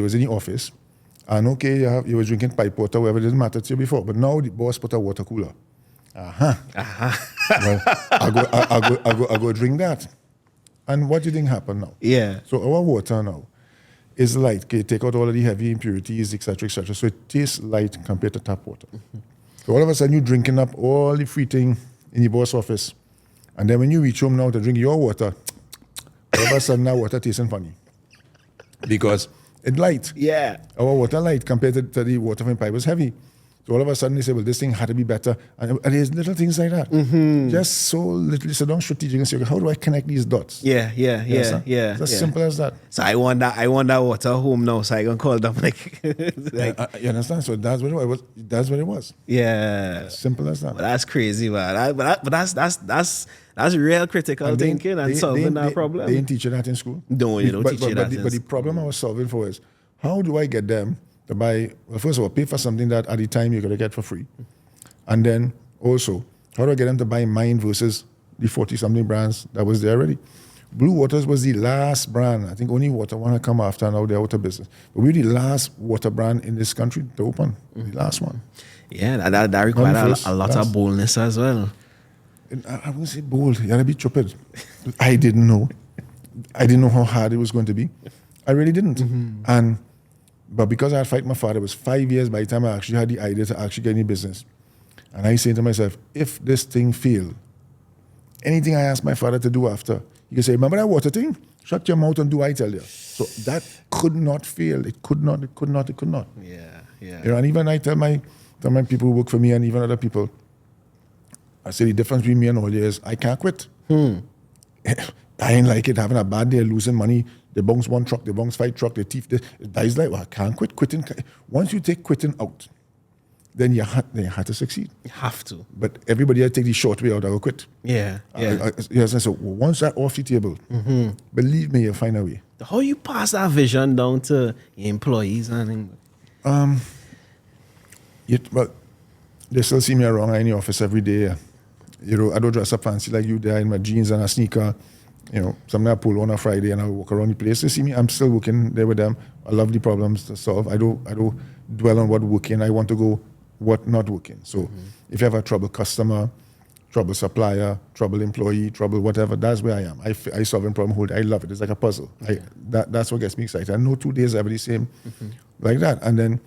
was in the office, and okay, you was drinking pipe water, whatever, it didn't matter to you before, but now the boss put a water cooler. Well, I go drink that. And what do you think happened now? Yeah. So our water now is light. Okay, take out all of the heavy impurities, etc., So it tastes light compared to tap water. So all of a sudden you're drinking up all the free thing in the boss office. And then when you reach home now to drink your water, all of a sudden that water tasting funny. Because it's light. Yeah. Our water light compared to the water from the pipe was heavy. So all of a sudden they say, well, this thing had to be better. And there's little things like that. Just so little, so don't strategic and say, okay, how do I connect these dots? Yeah. It's as simple as that. So I want that water home now, so I can call Dominic. You understand? So that's what it was. That's what it was. Yeah. As simple as that. But that's crazy, man. But that's real critical thinking and solving that problem. They didn't teach you that in school. No, you don't teach you that. But the problem I was solving for is, how do I get them to buy, well, first of all, pay for something that at the time you're going to get for free. And then also, how do I get them to buy mine versus the 40-something brands that was there already? Blue Waters was the last brand. I think only Water One had come after, now they're out of business. But we're the last water brand in this country to open, the last one. Yeah, that required a lot of boldness as well. I wouldn't say bold, you gotta be stupid. I didn't know. I didn't know how hard it was going to be. I really didn't. But because I had fight my father, it was 5 years by the time I actually had the idea to actually get any business. And I say to myself, if this thing failed, anything I asked my father to do after, he could say, remember that water thing? Shut your mouth and do I tell you. So that could not fail. It could not. Yeah. You know, and even I tell my people who work for me and even other people, I say the difference between me and all you is I can't quit. I ain't like it, having a bad day, losing money. They bounce one truck, they bounce 5 trucks, they thief this. It's like, well, I can't quit. Quitting. Once you take quitting out, then you have to succeed. You have to. But everybody else take the short way out, I will quit. Yeah. So once that off the table, believe me, you'll find a way. How you pass that vision down to employees and well, they still see me around in the office every day. You know, I don't dress up fancy like you there in my jeans and a sneaker. You know, something I pull on a Friday and I walk around the place. They see me, I'm still working there with them. I love the problems to solve. I don't dwell on what working. I want to go what not working. So if you have a trouble customer, trouble supplier, trouble employee, trouble whatever, that's where I am. I solve a problem whole day. I love it. It's like a puzzle. That's what gets me excited. I know 2 days are the same like that. And then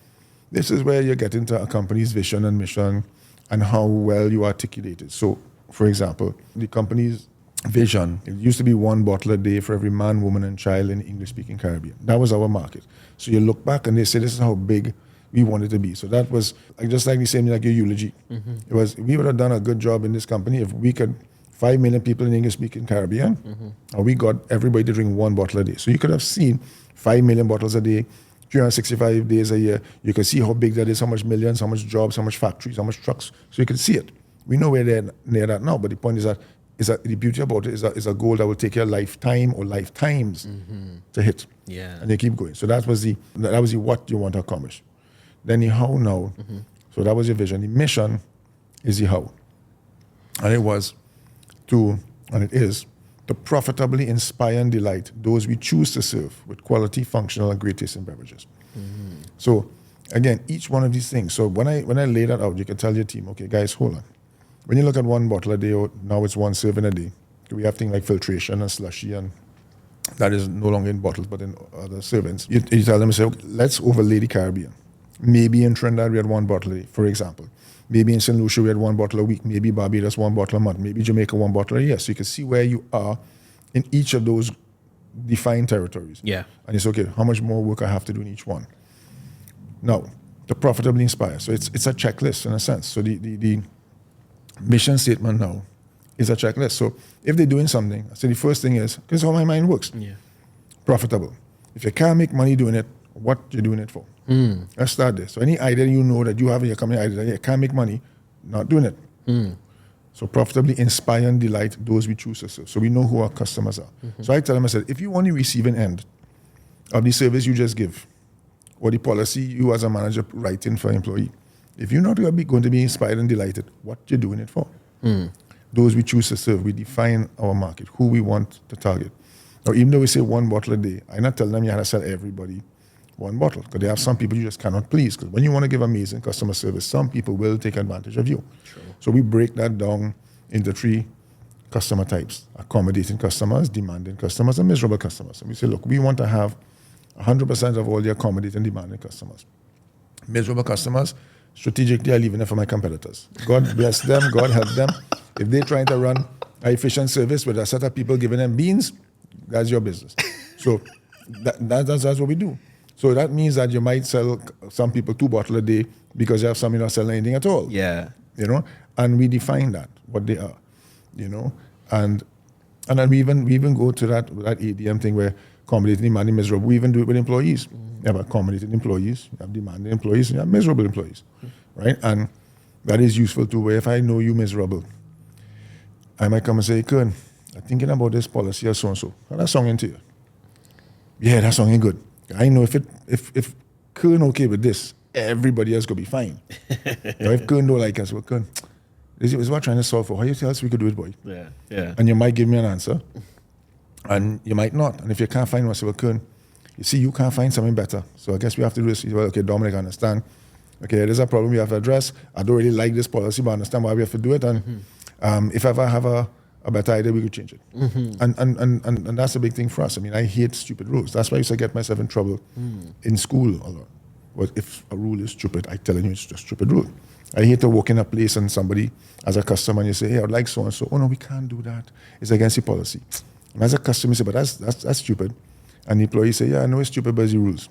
this is where you get into a company's vision and mission and how well you articulate it. So, for example, the company's vision, it used to be 1 bottle a day for every man, woman, and child in the English-speaking Caribbean. That was our market. So you look back and they say this is how big we wanted to be. So that was just like the same like your eulogy. It was, we would have done a good job in this company if we could 5 million people in the English-speaking Caribbean, and we got everybody to drink 1 bottle a day. So you could have seen 5 million bottles a day, 365 days a year. You can see how big that is, how much millions, how much jobs, how much factories, how much trucks. So you can see it. We know where they're near that now, but the point is that the beauty about it is a goal that will take your lifetime or lifetimes to hit. Yeah. And you keep going. So that was the what you want to accomplish. Then the how now. So that was your vision. The mission is the how. And it was and it is to profitably inspire and delight those we choose to serve with quality, functional, and great tasting beverages. So again, each one of these things. So when I lay that out, you can tell your team, okay, guys, hold on. When you look at 1 bottle a day, or now it's 1 serving a day, we have things like filtration and slushy, and that is no longer in bottles, but in other servings. You tell them, say, okay, let's overlay the Caribbean. Maybe in Trinidad we had 1 bottle a day, for example. Maybe in St. Lucia we had 1 bottle a week. Maybe Barbados 1 bottle a month. Maybe Jamaica 1 bottle a year. So you can see where you are in each of those defined territories. Yeah. And it's okay, how much more work I have to do in each one. Now, to profitably inspire. So it's a checklist in a sense. So the mission statement now is a checklist. So if they're doing something, I say the first thing is, because how my mind works. Yeah. Profitable. If you can't make money doing it, what you doing it for? Let's start there. So any idea you know that you have in your company idea that you can't make money, not doing it. So profitably inspire and delight those we choose to serve. So we know who our customers are. So I tell them, I said, if you want the receiving end of the service you just give, or the policy you as a manager write in for an employee, if you're not going to be inspired and delighted, what you're doing it for? Those we choose to serve, we define our market, who we want to target. Now, even though we say 1 bottle a day, I'm not telling them you have to sell everybody 1 bottle, because there are some people you just cannot please. Because when you want to give amazing customer service, some people will take advantage of you. True. So we break that down into 3 customer types: accommodating customers, demanding customers, and miserable customers. And we say, look, we want to have 100% of all the accommodating, demanding customers. Miserable customers, strategically, I leave it for my competitors. God bless them, God help them. If they're trying to run an efficient service with a set of people giving them beans, that's your business. So that's what we do. So that means that you might sell some people 2 bottles a day because you have some you're not selling anything at all. Yeah. You know, and we define that, what they are, you know, and then we even go to that ADM thing where accommodating demanding miserable. We even do it with employees. You have accommodating employees, you have demanding employees, and you have miserable employees, right? And that is useful too, where if I know you miserable, I might come and say, Kern, I'm thinking about this policy or so-and-so. How that song into you? Yeah, that song ain't good. I know if Kern okay with this, everybody else could be fine. If Kern don't like us, well, Kern, this is what I'm trying to solve for. How you tell us we could do it, boy? Yeah. And you might give me an answer, and you might not. And if you can't find one, say, well, Kern, you see, you can't find something better. So I guess we have to do this. Well, okay, Dominic, I understand. Okay, there's a problem we have to address. I don't really like this policy, but I understand why we have to do it. And if I ever have a better idea, we could change it. And that's a big thing for us. I mean, I hate stupid rules. That's why I used to get myself in trouble in school a lot. But if a rule is stupid, I tell you it's just a stupid rule. I hate to walk in a place and somebody, as a customer, and you say, hey, I'd like so-and-so. Oh, no, we can't do that. It's against the policy. And as a customer, you say, but that's stupid. And the employee say, yeah, I know it's stupid, but it's the rules.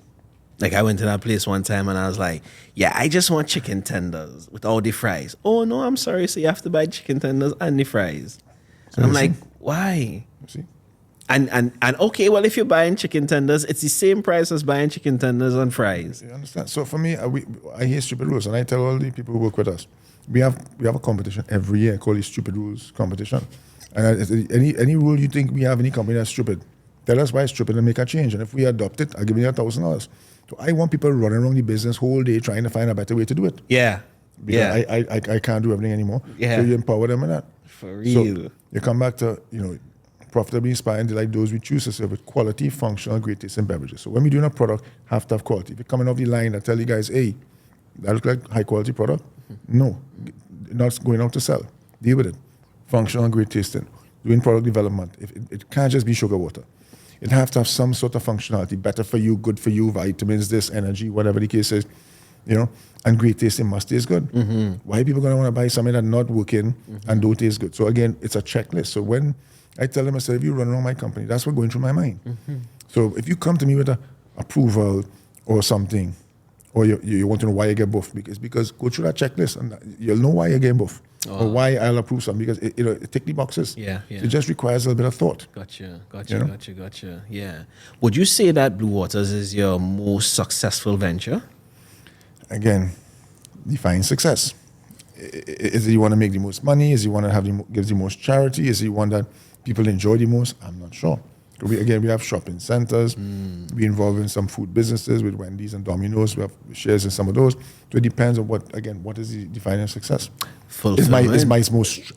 Like I went to that place one time and I was like, yeah, I just want chicken tenders with all the fries. Oh, no, I'm sorry. So you have to buy chicken tenders and the fries. So I'm like, why? See? And okay, well, if you're buying chicken tenders, it's the same price as buying chicken tenders and fries. You understand? So for me, I hate stupid rules, and I tell all the people who work with us, we have a competition every year called the Stupid Rules Competition. And any rule you think we have any company that's stupid, tell us why it's stupid and make a change. And if we adopt it, I'll give you $1,000. So I want people running around the business whole day trying to find a better way to do it. Yeah. Because I can't do everything anymore. Yeah. So you empower them in that. For real. So you come back to, profitably inspiring delight those we choose to serve with quality, functional, great taste and beverages. So when we're doing a product, have to have quality. If you're coming off the line, I tell you guys, hey, that looks like high quality product. No, not going out to sell. Deal with it. Functional, great tasting. Doing product development. It can't just be sugar water. It have to have some sort of functionality. Better for you, good for you, vitamins, this, energy, whatever the case is. And great tasting must taste good. Why are people going to want to buy something that's not working and don't taste good? So again, it's a checklist. So when I tell them, I say, if you run around my company, that's what's going through my mind. So if you come to me with a approval or something, or you want to know why you get buff, because go through that checklist and you'll know why you get buff or why I'll approve something, because it tick the boxes. Yeah. So it just requires a little bit of thought. Gotcha. Yeah. Would you say that Blue Waters is your most successful venture? Again, define success. Is it you want to make the most money? Is it you want to give the most charity? Is it you want that people enjoy the most? I'm not sure. We have shopping centers. We involved in some food businesses with Wendy's and Domino's. We have shares in some of those. So it depends on what is the defining success. Fulfillment. Is my most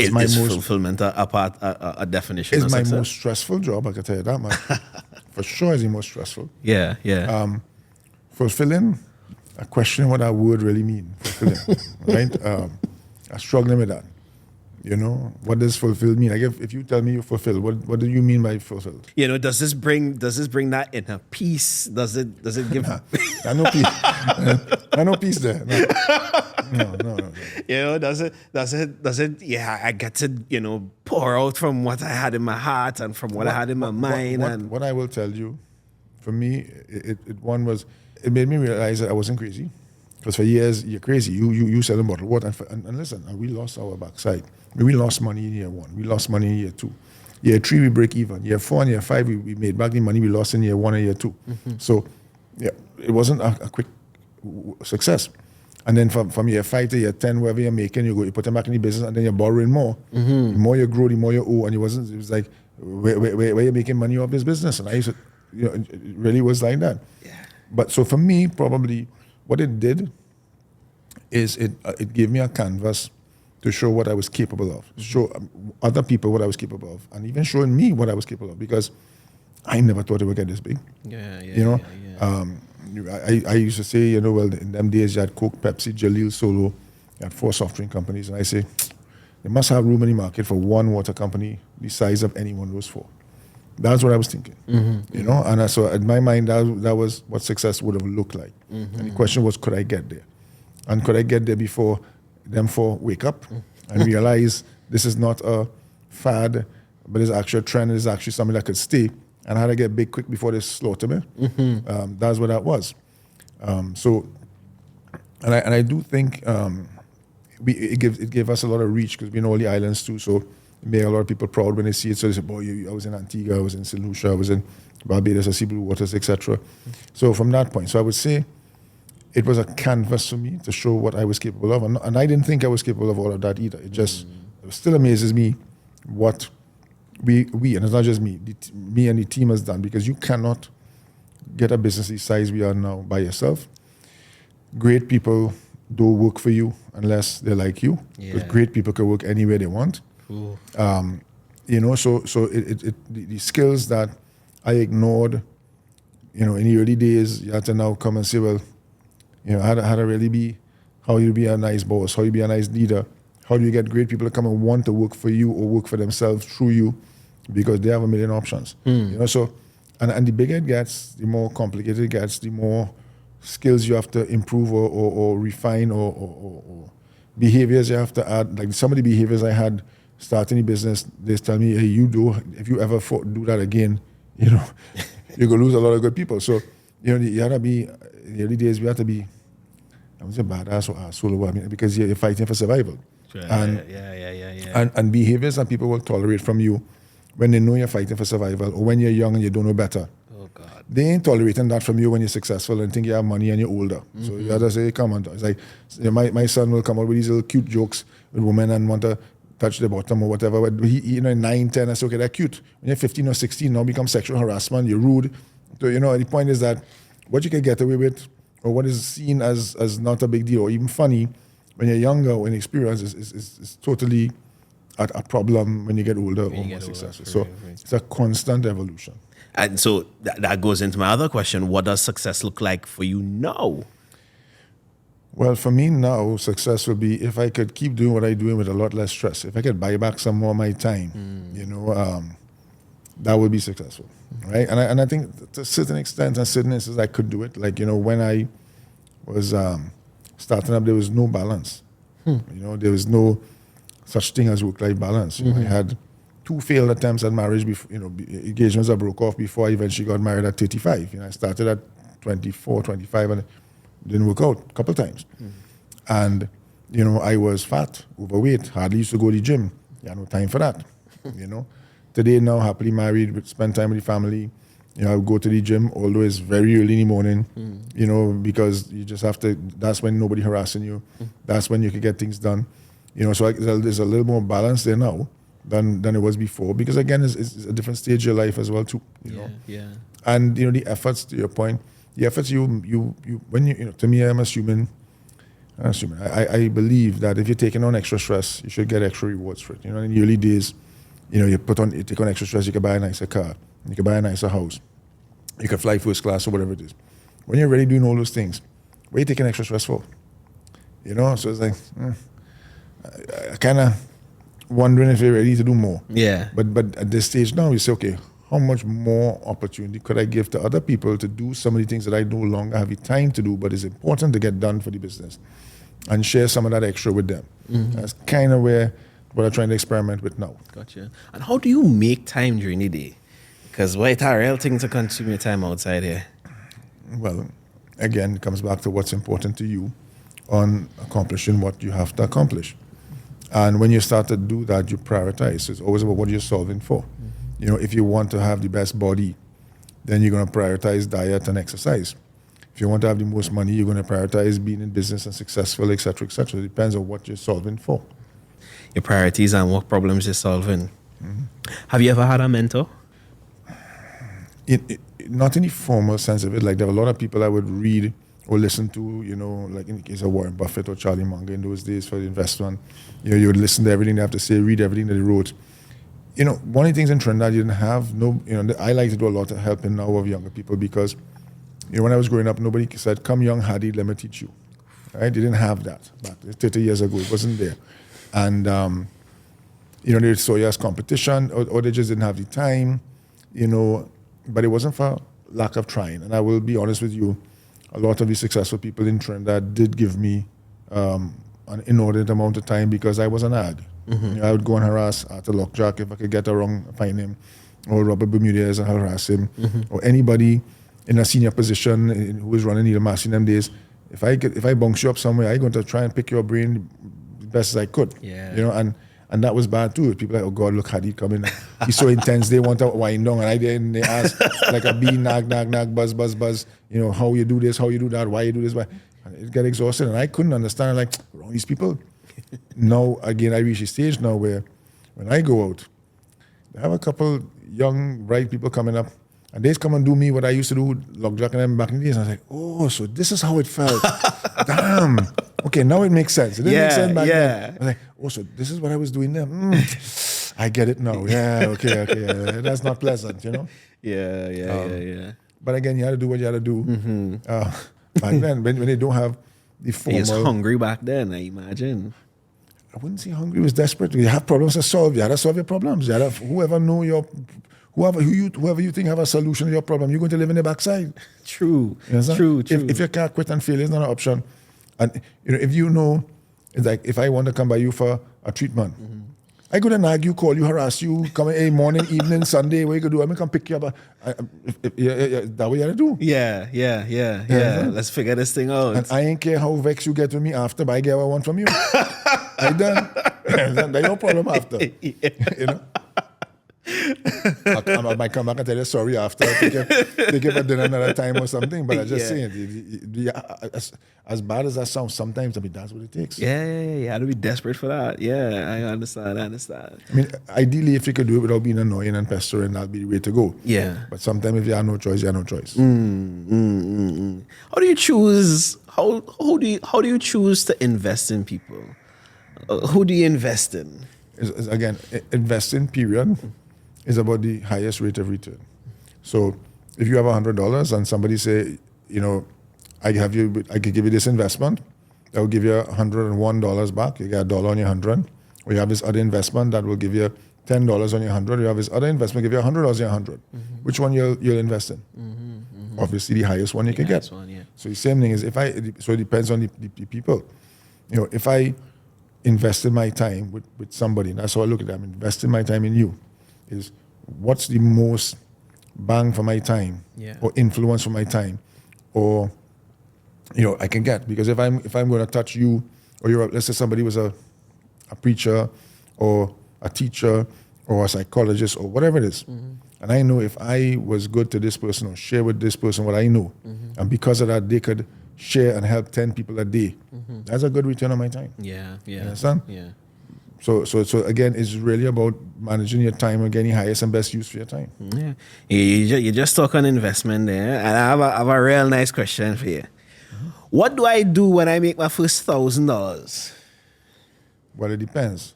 fulfillment a definition of success? It's my most stressful job, I can tell you that, man. For sure, it's the most stressful. Yeah. Fulfilling, I question what that word really means. Fulfilling, right? I'm struggling with that. What does fulfill mean? Like if you tell me you fulfill, what do you mean by fulfilled? Does this bring that inner peace? Does it give? I know peace. I know peace there. No. Does it? Yeah, I get to pour out from what I had in my heart and from what I had in my mind. What I will tell you, for me, it made me realize that I wasn't crazy. Because for years, you're crazy. You selling bottled water. And listen, we lost our backside. We lost money in year 1. We lost money in year 2. Year 3, we break even. Year 4 and year 5, we made back the money we lost in year 1 and year 2. So, yeah, it wasn't a quick success. And then from year 5 to year 10, wherever you're making, you put them back in the business, and then you're borrowing more. The more you grow, the more you owe. And it was like, where you're making money off this business? And I used to, it really was like that. Yeah. But so for me, probably, what it did is it gave me a canvas to show what I was capable of, show other people what I was capable of, and even showing me what I was capable of, because I never thought it would get this big. I used to say, well, in them days you had Coke, Pepsi, Jaleel, Solo, you had 4 soft drink companies, and I say, they must have room in the market for one water company the size of any one of those 4. That's what I was thinking, And so in my mind, that was what success would have looked like. And the question was, could I get there? And could I get there before them 4 wake up and realize this is not a fad, but it's actually a trend. It's actually something that could stay. And I had to get big quick before they slaughter me. That's what that was. And I do think it gave us a lot of reach because we know all the islands too. So it made a lot of people proud when they see it. So they say, boy, I was in Antigua, I was in St. Lucia, I was in Barbados, I see blue waters, etc. So from that point, so I would say it was a canvas for me to show what I was capable of. And I didn't think I was capable of all of that either. It still amazes me what we and it's not just me, me and the team has done, because you cannot get a business the size we are now by yourself. Great people don't work for you unless they like you. Because great people can work anywhere they want. So the skills that I ignored, in the early days, you had to now come and say, well, how to really be, how you be a nice boss, how you be a nice leader, how do you get great people to come and want to work for you or work for themselves through you, because they have a million options. So, and the bigger it gets, the more complicated it gets, the more skills you have to improve or refine or behaviors you have to add. Like some of the behaviors I had starting the business, they tell me, hey, if you ever do that again, you're going to lose a lot of good people. So, you have to be, in the early days, we have to be, I wouldn't say badass or asshole, because you're fighting for survival. And behaviors that people will tolerate from you when they know you're fighting for survival, or when you're young and you don't know better. Oh, God. They ain't tolerating that from you when you're successful and think you have money and you're older. So you have to say, come on. It's like, my son will come out with these little cute jokes with women and want to touch the bottom or whatever. But he 9, 10, I say, okay, they're cute. When you're 15 or 16, now becomes sexual harassment, you're rude. So, the point is that what you can get away with, or what is seen as not a big deal or even funny when you're younger or inexperienced is totally a problem when you get older or more successful. So it's a constant evolution. And so that goes into my other question. What does success look like for you now? Well, for me now, success will be if I could keep doing what I'm doing with a lot less stress. If I could buy back some more of my time, that would be successful, right? And I think to a certain extent and certain instances I could do it. Like, when I was starting up, there was no balance. There was no such thing as work-life balance. I had 2 failed attempts at marriage before, engagements that broke off before I eventually got married at 35. I started at 24, 25, and it didn't work out a couple of times. And, I was fat, overweight, hardly used to go to the gym. I had no time for that, Today, now, happily married, spend time with the family. I would go to the gym, although it's very early in the morning, because you just have to, that's when nobody harassing you. That's when you can get things done. So there's a little more balance there now than it was before, because again, it's a different stage of your life as well too. And the efforts, to your point, the efforts you when to me, I'm assuming. I believe that if you're taking on extra stress, you should get extra rewards for it. In the early days, you take on extra stress, you can buy a nicer car, you can buy a nicer house, you can fly first class or whatever it is. When you're already doing all those things, what are you taking extra stress for? So it's like. I kind of wondering if you're ready to do more. Yeah. But at this stage now, you say, okay, how much more opportunity could I give to other people to do some of the things that I no longer have the time to do, but it's important to get done for the business, and share some of that extra with them. That's kind of what I'm trying to experiment with now. Gotcha. And how do you make time during the day? Because it's a real thing to consume your time outside here. Well, again, it comes back to what's important to you on accomplishing what you have to accomplish. And when you start to do that, you prioritize. So it's always about what you're solving for. If you want to have the best body, then you're going to prioritize diet and exercise. If you want to have the most money, you're going to prioritize being in business and successful, et cetera, et cetera. It depends on what you're solving for. Your priorities and what problems you're solving. Have you ever had a mentor? Not in the formal sense of it. Like, there are a lot of people I would read or listen to, like in the case of Warren Buffett or Charlie Munger in those days for the investment. You would listen to everything they have to say, read everything that they wrote. One of the things in Trinidad you didn't have, I like to do a lot of helping now of younger people because, when I was growing up, nobody said, come young Hadid, let me teach you. Right? They didn't have that back 30 years ago. It wasn't there. And, they saw you as competition or they just didn't have the time, but it wasn't for lack of trying. And I will be honest with you, a lot of the successful people in Trinidad did give me an inordinate amount of time because I was an ag. You know, I would go and harass Arthur Lockjack if I could get a wrong, find him, or Robert Bermudez and harass him, or anybody in a senior position who was running Neil Massey in them days. If I bunks you up somewhere, I'm going to try and pick your brain the best as I could. Yeah. You know, and that was bad too. People like, oh God, look, Hadid coming. He's so intense. They want to wind down, and they ask like a bee, nag, buzz, buzz. You know, how you do this, how you do that, why you do this, why. And it got exhausted, and I couldn't understand. Like, wrong these people. Now again, I reach a stage now where when I go out, I have a couple young, bright people coming up, and they come and do me what I used to do, Lockjack and them back in the days. And I was like, oh, so this is how it felt. Damn. Okay, now it makes sense. It didn't make sense back then. I was like, oh, so this is what I was doing there. I get it now. Yeah, okay. That's not pleasant, you know? Yeah. But again, you had to do what you had to do. Back then, when they don't have the formal... He was hungry back then, I imagine. I wouldn't say hungry, he was desperate. You have problems to solve. You had to solve your problems. You had to, whoever you think have a solution to your problem, you're going to live in the backside. True. True. If you can't quit and fail, it's not an option. And if you know, it's like if I want to come by you for a treatment, I go and argue, call you, harass you, come in morning, evening, Sunday, what you could do? I'm going to come pick you up. That way you have to do. Yeah. Let's figure this thing out. And I ain't care how vexed you get with me after, but I get what I want from you. I done. That's your problem after. You know? I might come back and tell you sorry after. Take it for dinner another time or something. But I just saying, as bad as that sounds, sometimes that's what it takes. Yeah. You had to be desperate for that. Yeah, I understand. I mean, ideally, if you could do it without being annoying and pestering, that'd be the way to go. Yeah. But sometimes if you have no choice, you have no choice. How do you choose? How do you choose to invest in people? Who do you invest in? Again, investing period is about the highest rate of return. So if you have $100 and somebody say, I could give you this investment, that will give you $101 back. You get $1 on your 100. Or you have this other investment that will give you $10 on your 100. You have this other investment give you $100 on your 100. Which one you'll invest in? Obviously, the highest one you can get. One, yeah. So the same thing is so it depends on the people. If I invested my time with somebody, and that's how I look at it, I'm investing my time in you, is what's the most bang for my time or influence for my time or I can get. Because if I'm going to touch you, or let's say somebody was a preacher or a teacher or a psychologist or whatever it is, and I know if I was good to this person or share with this person what I know, and because of that they could share and help 10 people a day, that's a good return on my time. Yeah. You understand? Yeah. So again, it's really about managing your time and getting highest and best use for your time. Yeah. You just talk on investment there, and I have a real nice question for you. What do I do when I make my first $1,000? Well, it depends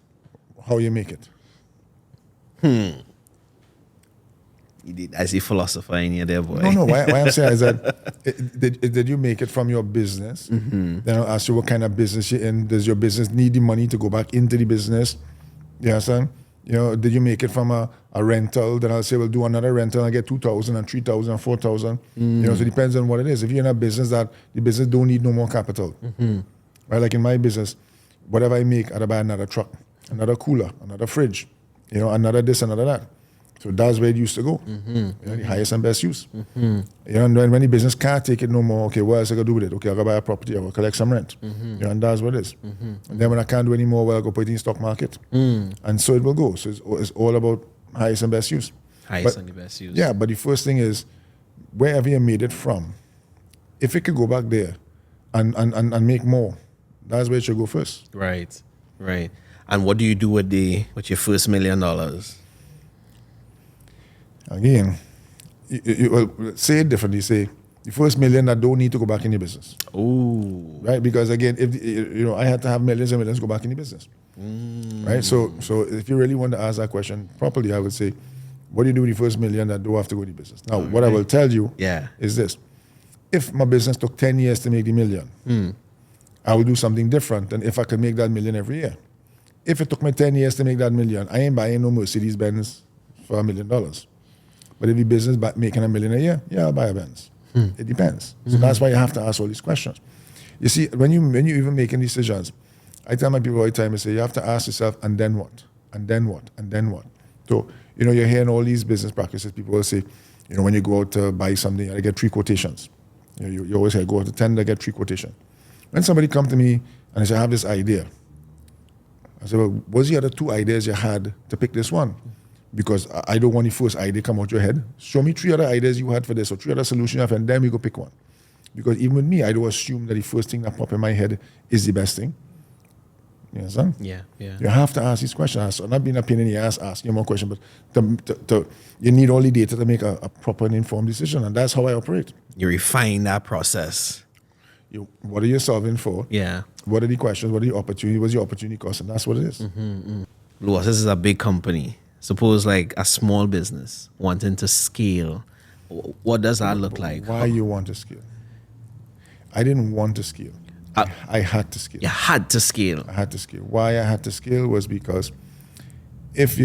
how you make it. I see philosopher in you there, boy. No. Why I'm saying is that did you make it from your business? Then I'll ask you what kind of business you're in. Does your business need the money to go back into the business? You understand? Did you make it from a rental? Then I'll say, well, do another rental and get 2,000 and 3,000 and 4,000. So it depends on what it is. If you're in a business that the business don't need no more capital, right? Like in my business, whatever I make, I'd buy another truck, another cooler, another fridge, another this, another that. So that's where it used to go. The highest and best use. And when the business can't take it no more, okay, what else I got to do with it? Okay, I'll go buy a property, I'll collect some rent. And that's what it is. And then when I can't do any more, well, I'll go put it in the stock market. And so it will go. So it's all about highest and best use. And the best use. Yeah, but the first thing is, wherever you made it from, if it could go back there and make more, that's where it should go first. Right. And what do you do with your first $1 million? Again, you say it differently. Say the first $1 million that don't need to go back in your business. Ooh. Right? Because again, if I had to have millions and millions go back in the business. Right? So if you really want to ask that question properly, I would say, what do you do with the first $1 million that don't have to go in the business? Now, what I will tell you is this. If my business took 10 years to make the $1 million, I will do something different than if I could make that $1 million every year. If it took me 10 years to make that $1 million, I ain't buying no Mercedes-Benz for $1 million. But if the business making $1 million a year, I'll buy a Benz. It depends. So that's why you have to ask all these questions. You see, when you even making decisions, I tell my people all the time, I say, you have to ask yourself, and then what? And then what? And then what? So, you're hearing all these business practices. People will say, when you go out to buy something, I get 3 quotations. You always say, go out to 10, I get 3 quotations. When somebody come to me and they say, I have this idea, I say, well, what's the other 2 ideas you had to pick this one? Because I don't want the first idea come out your head. Show me 3 other ideas you had for this, or 3 other solutions you have, and then we go pick one. Because even with me, I don't assume that the first thing that pop in my head is the best thing. You understand? Yeah. You have to ask these questions. So not being a pain in the ass asking more questions, but you need all the data to make a proper and informed decision, and that's how I operate. You refine that process. What are you solving for? Yeah. What are the questions? What are the opportunity? What's the opportunity cost? And that's what it is. Louis, this is a big company. Suppose like a small business wanting to scale. What does that look like? Why you want to scale? I didn't want to scale. I had to scale. You had to scale. I had to scale. Why I had to scale was because if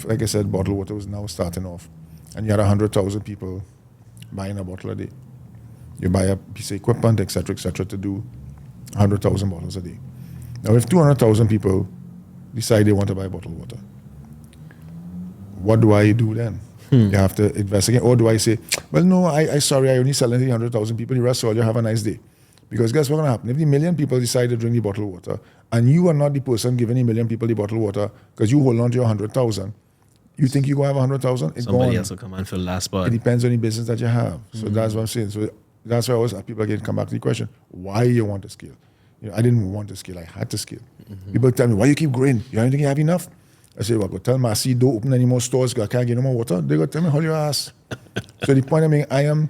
like I said, bottled water was now starting off, and you had 100,000 people buying a bottle a day, you buy a piece of equipment, etc., to do 100,000 bottles a day. Now, if 200,000 people decide they want to buy bottled water, what do I do then? You have to investigate. Or do I say, well, no, I sorry, I only sell 100,000 people, the rest of all you have a nice day. Because guess what's going to happen? If the 1 million people decide to drink the bottled water, and you are not the person giving the 1 million people the bottled water because you hold on to your 100,000, you think you're going to have 100,000? It's Somebody gone. else will come and fill last spot. It depends on the business that you have. So that's what I'm saying. So that's why I always have people again come back to the question, why you want to scale? I didn't want to scale. I had to scale. People tell me, why you keep growing? You don't think you have enough? I say, well, go tell Massey, don't open any more stores because I can't get no more water. They go tell me, hold your ass. So the point I mean, I am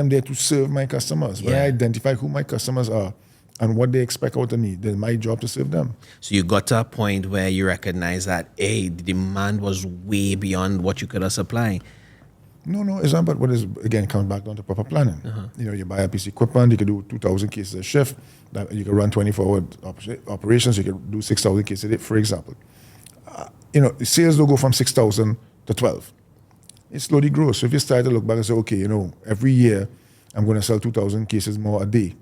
there to serve my customers. When I identify who my customers are and what they expect out of me, then my job to serve them. So you got to a point where you recognize that, the demand was way beyond what you could have supplied. No, it's not about what is, again, comes back down to proper planning. You buy a piece of equipment, you can do 2,000 cases a shift, you can run 24-hour operations, you can do 6,000 cases a day, for example. Sales don't go from 6,000 to 12. It slowly grows. So if you start to look back and say, okay, every year I'm going to sell 2,000 cases more a day,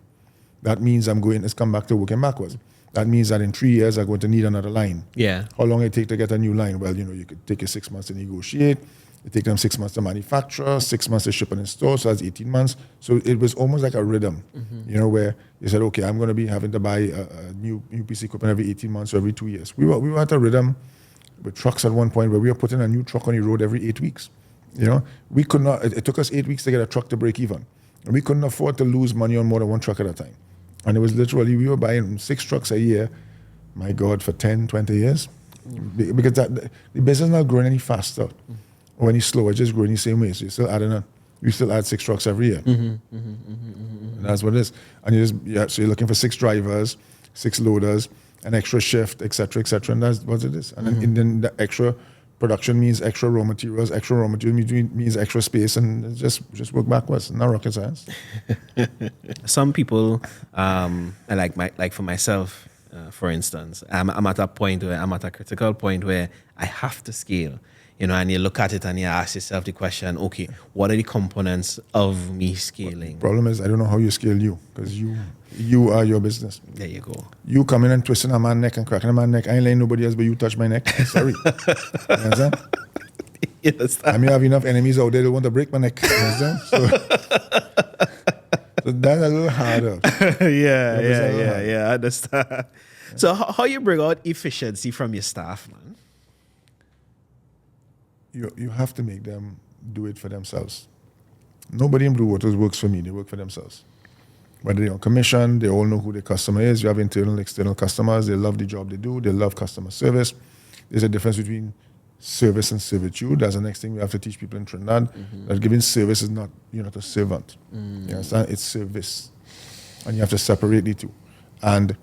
that means let's come back to working backwards. That means that in 3 years I'm going to need another line. Yeah. How long it take to get a new line? Well, you could take 6 months to negotiate. It take them 6 months to manufacture, 6 months to ship and install, so that's 18 months. So it was almost like a rhythm, where you said, okay, I'm going to be having to buy a new piece of equipment every 18 months or every 2 years. We were at a rhythm with trucks at one point where we were putting a new truck on the road every 8 weeks. We could not, it took us 8 weeks to get a truck to break even. And we couldn't afford to lose money on more than one truck at a time. And it was literally, we were buying 6 trucks a year, my God, for 10, 20 years. Because the business is not growing any faster or any slower, it's just growing the same way. So you still add 6 trucks every year. And that's what it is. And so you're looking for 6 drivers, 6 loaders, an extra shift, etc., and that's what it is. And then the extra production means extra raw materials. Extra raw materials means extra space, and just work backwards. Not rocket science. Some people, like for myself, for instance, I'm at a point where I'm at a critical point where I have to scale. And you look at it and you ask yourself the question, okay, what are the components of me scaling? The problem is I don't know how you scale you, because you are your business. There you go. You come in and twisting a man's neck and cracking a man's neck. I ain't letting nobody else but you touch my neck. Sorry. You understand? Yes. I may have enough enemies out there that want to break my neck. You understand? So that's a little harder. Yeah, I understand. Yeah. So how you bring out efficiency from your staff, man? You have to make them do it for themselves. Nobody in Blue Waters works for me. They work for themselves. Whether they're on commission, they all know who the customer is. You have internal, external customers. They love the job they do. They love customer service. There's a difference between service and servitude. That's the next thing we have to teach people in Trinidad. That giving service is not, you're not a servant. You understand? It's service. And you have to separate the two. And,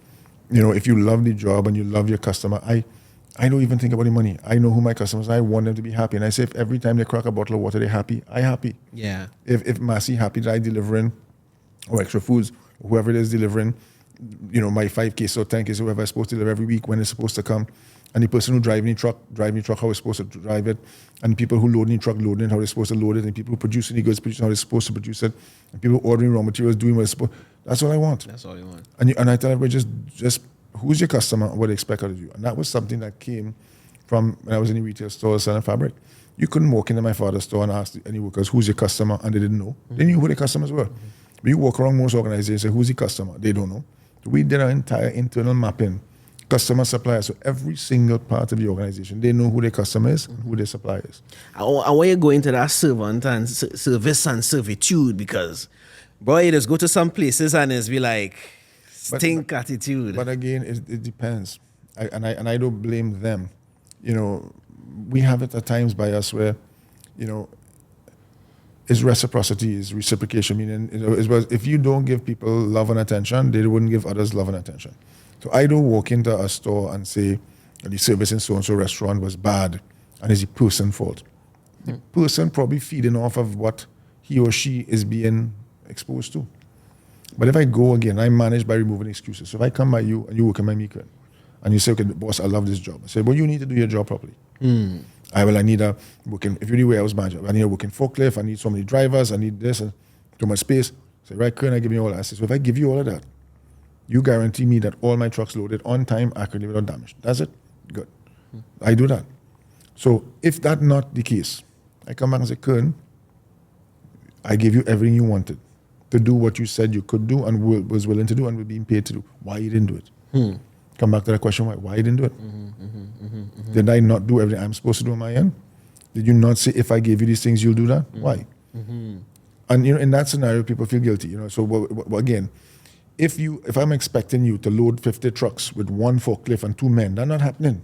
if you love the job and you love your customer, I don't even think about the money. I know who my customers are. I want them to be happy. And I say, if every time they crack a bottle of water, they're happy, I happy. Yeah. If Massey happy that I delivering, or Extra Foods, whoever it is delivering, my 5 cases or 10 cases, whoever I'm supposed to deliver every week when it's supposed to come. And the person who driving the truck, how it's supposed to drive it. And people who loading the truck, loading it, how they're supposed to load it. And people who producing the goods, producing how they're supposed to produce it. And people ordering raw materials, doing what it's supposed. That's what I want. That's all you want. And I tell everybody, just who's your customer, what they expect out of you. And that was something that came from when I was in the retail store selling fabric. You couldn't walk into my father's store and ask any workers, who's your customer, and they didn't know. They knew who their customers were. But you walk around most organizations and say, who's the customer? They don't know. So we did our entire internal mapping, customer supplier. So every single part of the organization, they know who their customer is and who their supplier is. And when you go into that servant and service and servitude, because, boy, you just go to some places and it's be like, stink attitude. But again, it depends. I don't blame them. You know, we have it at times by us where, you know, it's reciprocity, it's reciprocation. Meaning, you know, if you don't give people love and attention, they wouldn't give others love and attention. So I don't walk into a store and say, the service in so-and-so restaurant was bad and it's the person's fault. The person probably feeding off of what he or she is being exposed to. But if I go again, I manage by removing excuses. So if I come by you and you work in my meeker and you say, okay, boss, I love this job. I say, well, you need to do your job properly. I need a working, if you're the warehouse manager, I need a working forklift, I need so many drivers, I need this, and too much space. Say, right, can I give you all that? I say, so if I give you all of that, you guarantee me that all my trucks loaded on time, accurately, without damage. That's it? Good. I do that. So if that's not the case, I come back and say, Kern, I gave you everything you wanted to do what you said you could do and was willing to do and were being paid to do. Why you didn't do it? Come back to that question, why you didn't do it? Did I not do everything I'm supposed to do on my end? Did you not say, if I gave you these things, you'll do that? Why? And you know, in that scenario, people feel guilty. You know, so again, if I'm expecting you to load 50 trucks with one forklift and 2 men, that's not happening.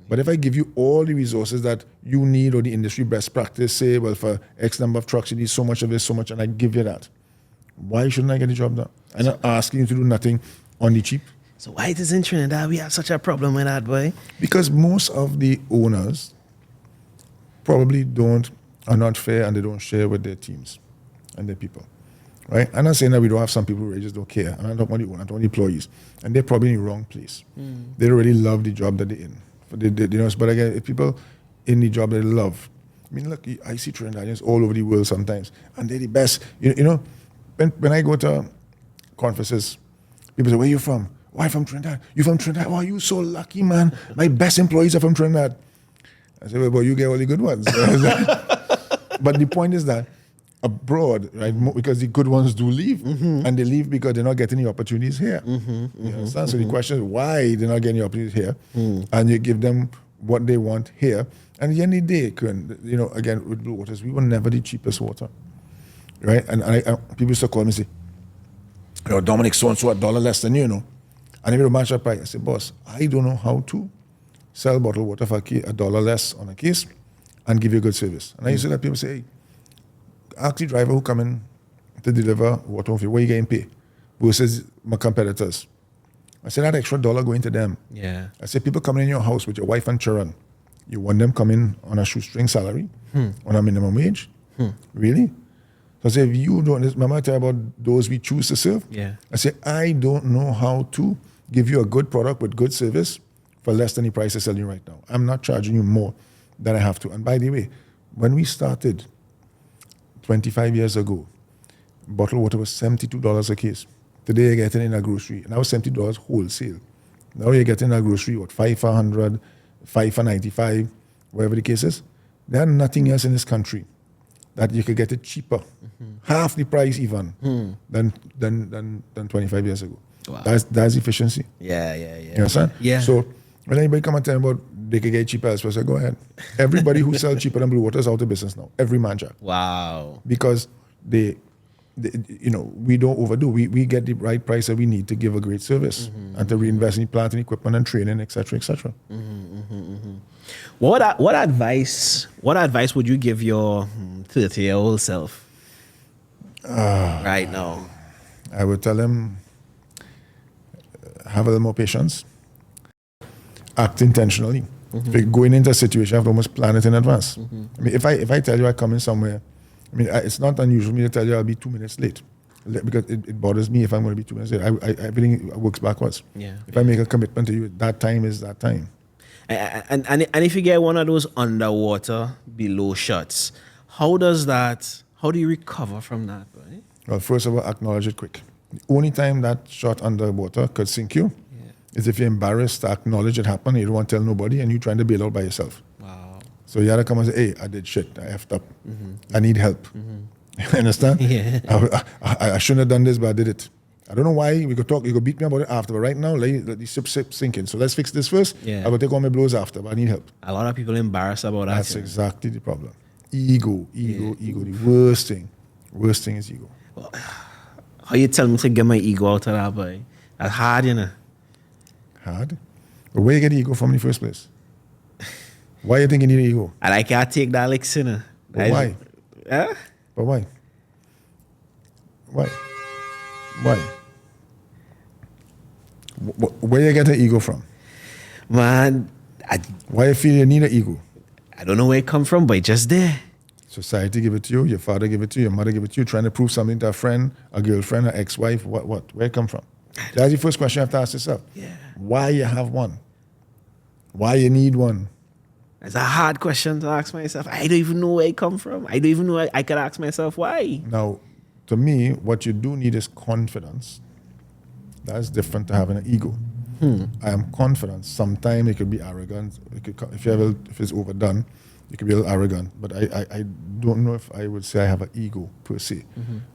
But if I give you all the resources that you need or the industry best practice, say, well, for X number of trucks, you need so much of this, so much, and I give you that, why shouldn't I get the job done? I'm not asking you to do nothing on the cheap. So why it is in Trinidad we have such a problem with that, boy? Because most of the owners probably are not fair and they don't share with their teams and their people, right? I'm not saying that we don't have some people who just don't care. I'm not talking about the owner, I'm talking about the employees. And they're probably in the wrong place. They don't really love the job that they're in. But again, if people in the job that they love, I mean, look, I see Trinidadians all over the world sometimes, and they're the best. You know, when I go to conferences, people say, where are you from? Why from Trinidad? You from Trinidad? Oh, you so lucky, man. My best employees are from Trinidad. I say, well, you get all the good ones. But the point is that abroad, right, because the good ones do leave, and they leave because they're not getting the opportunities here. You understand? So the question is why they're not getting the opportunities here, and you give them what they want here. And at the end of the day, you know, again, with Blue Waters, we were never the cheapest water, right? And people used to call me and say, you know, Dominic, so-and-so $1 less than you know. And if you don't match that price, I said, boss, I don't know how to sell bottled water for $1 less on a case and give you a good service. And I used to let people say, hey, ask the driver who come in to deliver water for you, what are you getting paid versus my competitors. I said, that extra $1 going to them. Yeah. I said, people coming in your house with your wife and children, you want them coming on a shoestring salary, on a minimum wage? Really? So I said, if you don't, remember I tell you about those we choose to serve? Yeah. I said, I don't know how to give you a good product with good service for less than the price I'm selling you right now. I'm not charging you more than I have to. And by the way, when we started 25 years ago, bottled water was $72 a case. Today you're getting in a grocery, and that was $70 wholesale. Now you're getting a grocery, what, 5 for 100, 5 for 95, whatever the case is. There's nothing else in this country that you could get it cheaper, half the price even, than 25 years ago. Wow. That's efficiency. Yeah. You understand? Yeah. So when anybody come and tell me about they could get cheaper elsewhere, I say, go ahead. Everybody who sells cheaper than Blue Water is out of business now. Every man jack. Wow. Because they you know, we don't overdo. We get the right price that we need to give a great service and to reinvest in plant and equipment and training, etc., etc. What advice would you give your 30-year-old self right now? I would tell him, have a little more patience, act intentionally. If you're going into a situation, you have to almost plan it in advance. I mean, if I tell you I come in somewhere, I mean, it's not unusual for me to tell you I'll be 2 minutes late, because it bothers me if I'm going to be 2 minutes late. Everything works backwards. Yeah. If I make a commitment to you, that time is that time. And if you get one of those underwater below shots, how do you recover from that, right? Well, first of all, acknowledge it quick. The only time that shot underwater could sink you is if you're embarrassed to acknowledge it happened, you don't want to tell nobody, and you're trying to bail out by yourself. Wow. So you gotta come and say, hey, I did shit, I effed up. I need help. Understand? Yeah. I shouldn't have done this, but I did it. I don't know why. We could talk, you could beat me about it after, but right now, let the sip sink in. So let's fix this first. Yeah. I will take all my blows after, but I need help. A lot of people embarrassed about that. That's exactly the problem. Ego. The worst thing is ego. How you tell me to get my ego out of that, boy? That's hard, you know. Hard? But where you get the ego from in the first place? Why you think you need an ego? I can't take that like sinner. But why? Huh? But why? Why? Where you get an ego from? Man, Why you feel you need an ego? I don't know where it come from, but it's just there. Society give it to you, your father give it to you, your mother give it to you, trying to prove something to a friend, a girlfriend, an ex-wife, what? Where it come from? That's the first question you have to ask yourself. Yeah. Why you have one? Why you need one? It's a hard question to ask myself. I don't even know where it come from. I don't even know. I could ask myself why. Now, to me, what you do need is confidence. That's different to having an ego. I am confident. Sometimes it could be arrogant. If it's overdone, it could be a little arrogant. But I don't know if I would say I have an ego per se.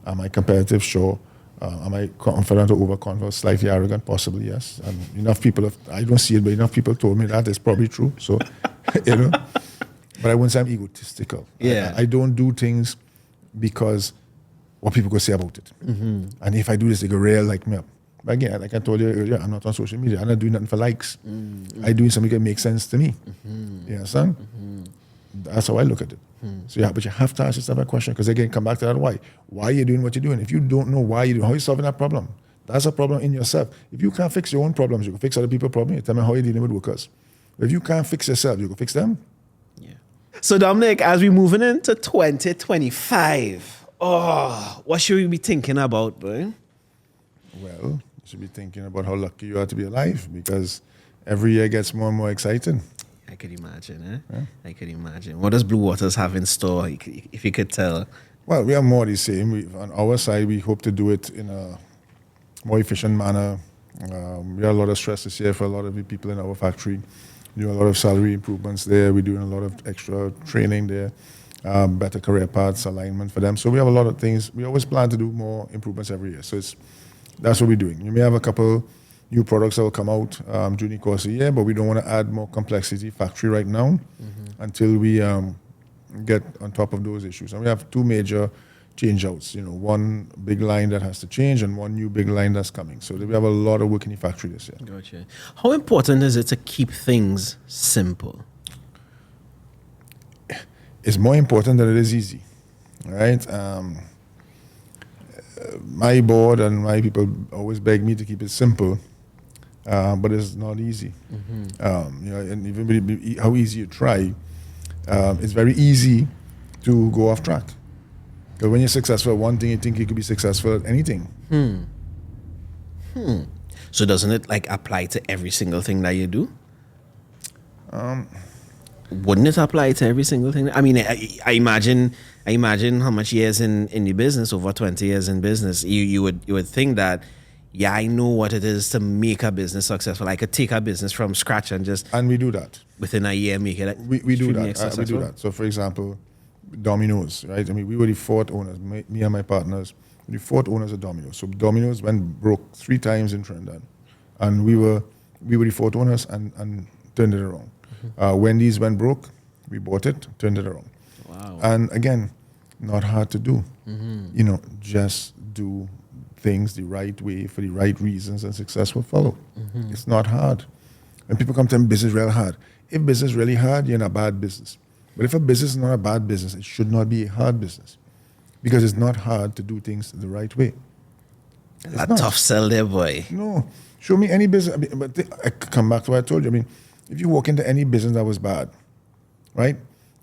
Am I competitive? Sure. Am I confident or overconfident? Slightly arrogant? Possibly, yes. And enough people I don't see it, but enough people told me that is probably true. So, you know. But I wouldn't say I'm egotistical. Yeah. I don't do things because what people could say about it. And if I do this, they go real like me up. But again, like I told you earlier, I'm not on social media. I'm not doing nothing for likes. I'm doing something that makes sense to me. You understand? That's how I look at it. So yeah, but you have to ask yourself a question, because again, come back to that why. Why are you doing what you're doing? If you don't know why you're doing, how are you solving that problem? That's a problem in yourself. If you can't fix your own problems, you can fix other people's problems. You tell me how you're dealing with workers. If you can't fix yourself, you can fix them. Yeah. So Dominic, as we're moving into 2025, what should we be thinking about, boy? Well, you should be thinking about how lucky you are to be alive, because every year gets more and more exciting. I could imagine, Yeah. I could imagine. What does Blue Waters have in store, if you could tell? Well, we are more the same. On our side, we hope to do it in a more efficient manner. We have a lot of stress this year for a lot of the people in our factory. We do a lot of salary improvements there. We're doing a lot of extra training there, better career paths, alignment for them. So we have a lot of things. We always plan to do more improvements every year. So that's what we're doing. You may have a couple new products that will come out during the course of the year, but we don't want to add more complexity factory right now until we get on top of those issues. And we have two major change-outs. One big line that has to change and one new big line that's coming. So we have a lot of work in the factory this year. Gotcha. How important is it to keep things simple? It's more important than it is easy, right? My board and my people always beg me to keep it simple, but it's not easy. And even how easy you try, it's very easy to go off track. Because when you're successful at one thing, you think you could be successful at anything. So doesn't it apply to every single thing that you do? Wouldn't it apply to every single thing? I mean, I imagine how much years in the business, over 20 years in business, you would think that, yeah, I know what it is to make a business successful. I could take a business from scratch and we do that. Within a year make it we do that. We do that. So for example, Domino's, right? I mean, we were the fourth owners, me and my partners, the fourth owners of Domino's. So Domino's went broke 3 times in Trinidad. And we were the fourth owners and turned it around. Wendy's went broke, we bought it, turned it around. Wow. And again, not hard to do. Just do things the right way for the right reasons, and success will follow. It's not hard. When people come to me, business is real hard. If business is really hard, you're in a bad business. But if a business is not a bad business, it should not be a hard business, because it's not hard to do things the right way. It's a tough sell there, boy. No. Show me any business. I come back to what I told you. I mean, if you walk into any business that was bad, right,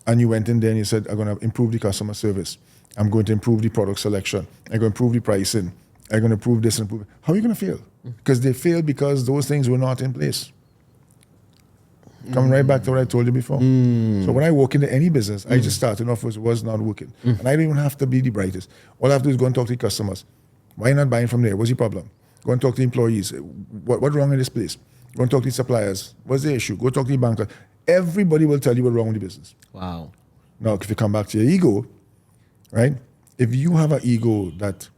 and you went in there and you said, I'm going to improve the customer service, I'm going to improve the product selection, I'm going to improve the pricing, I'm going to improve this and improve it, how are you going to fail? Because they failed because those things were not in place. Coming right back to what I told you before. So when I walk into any business, I just started off with was not working. And I don't even have to be the brightest. All I have to do is go and talk to the customers. Why not buying from there? What's the problem? Go and talk to the employees. What's wrong in this place? Go and talk to the suppliers. What's the issue? Go talk to the banker. Everybody will tell you what's wrong with the business. Wow. Now, if you come back to your ego, right? If you have an ego that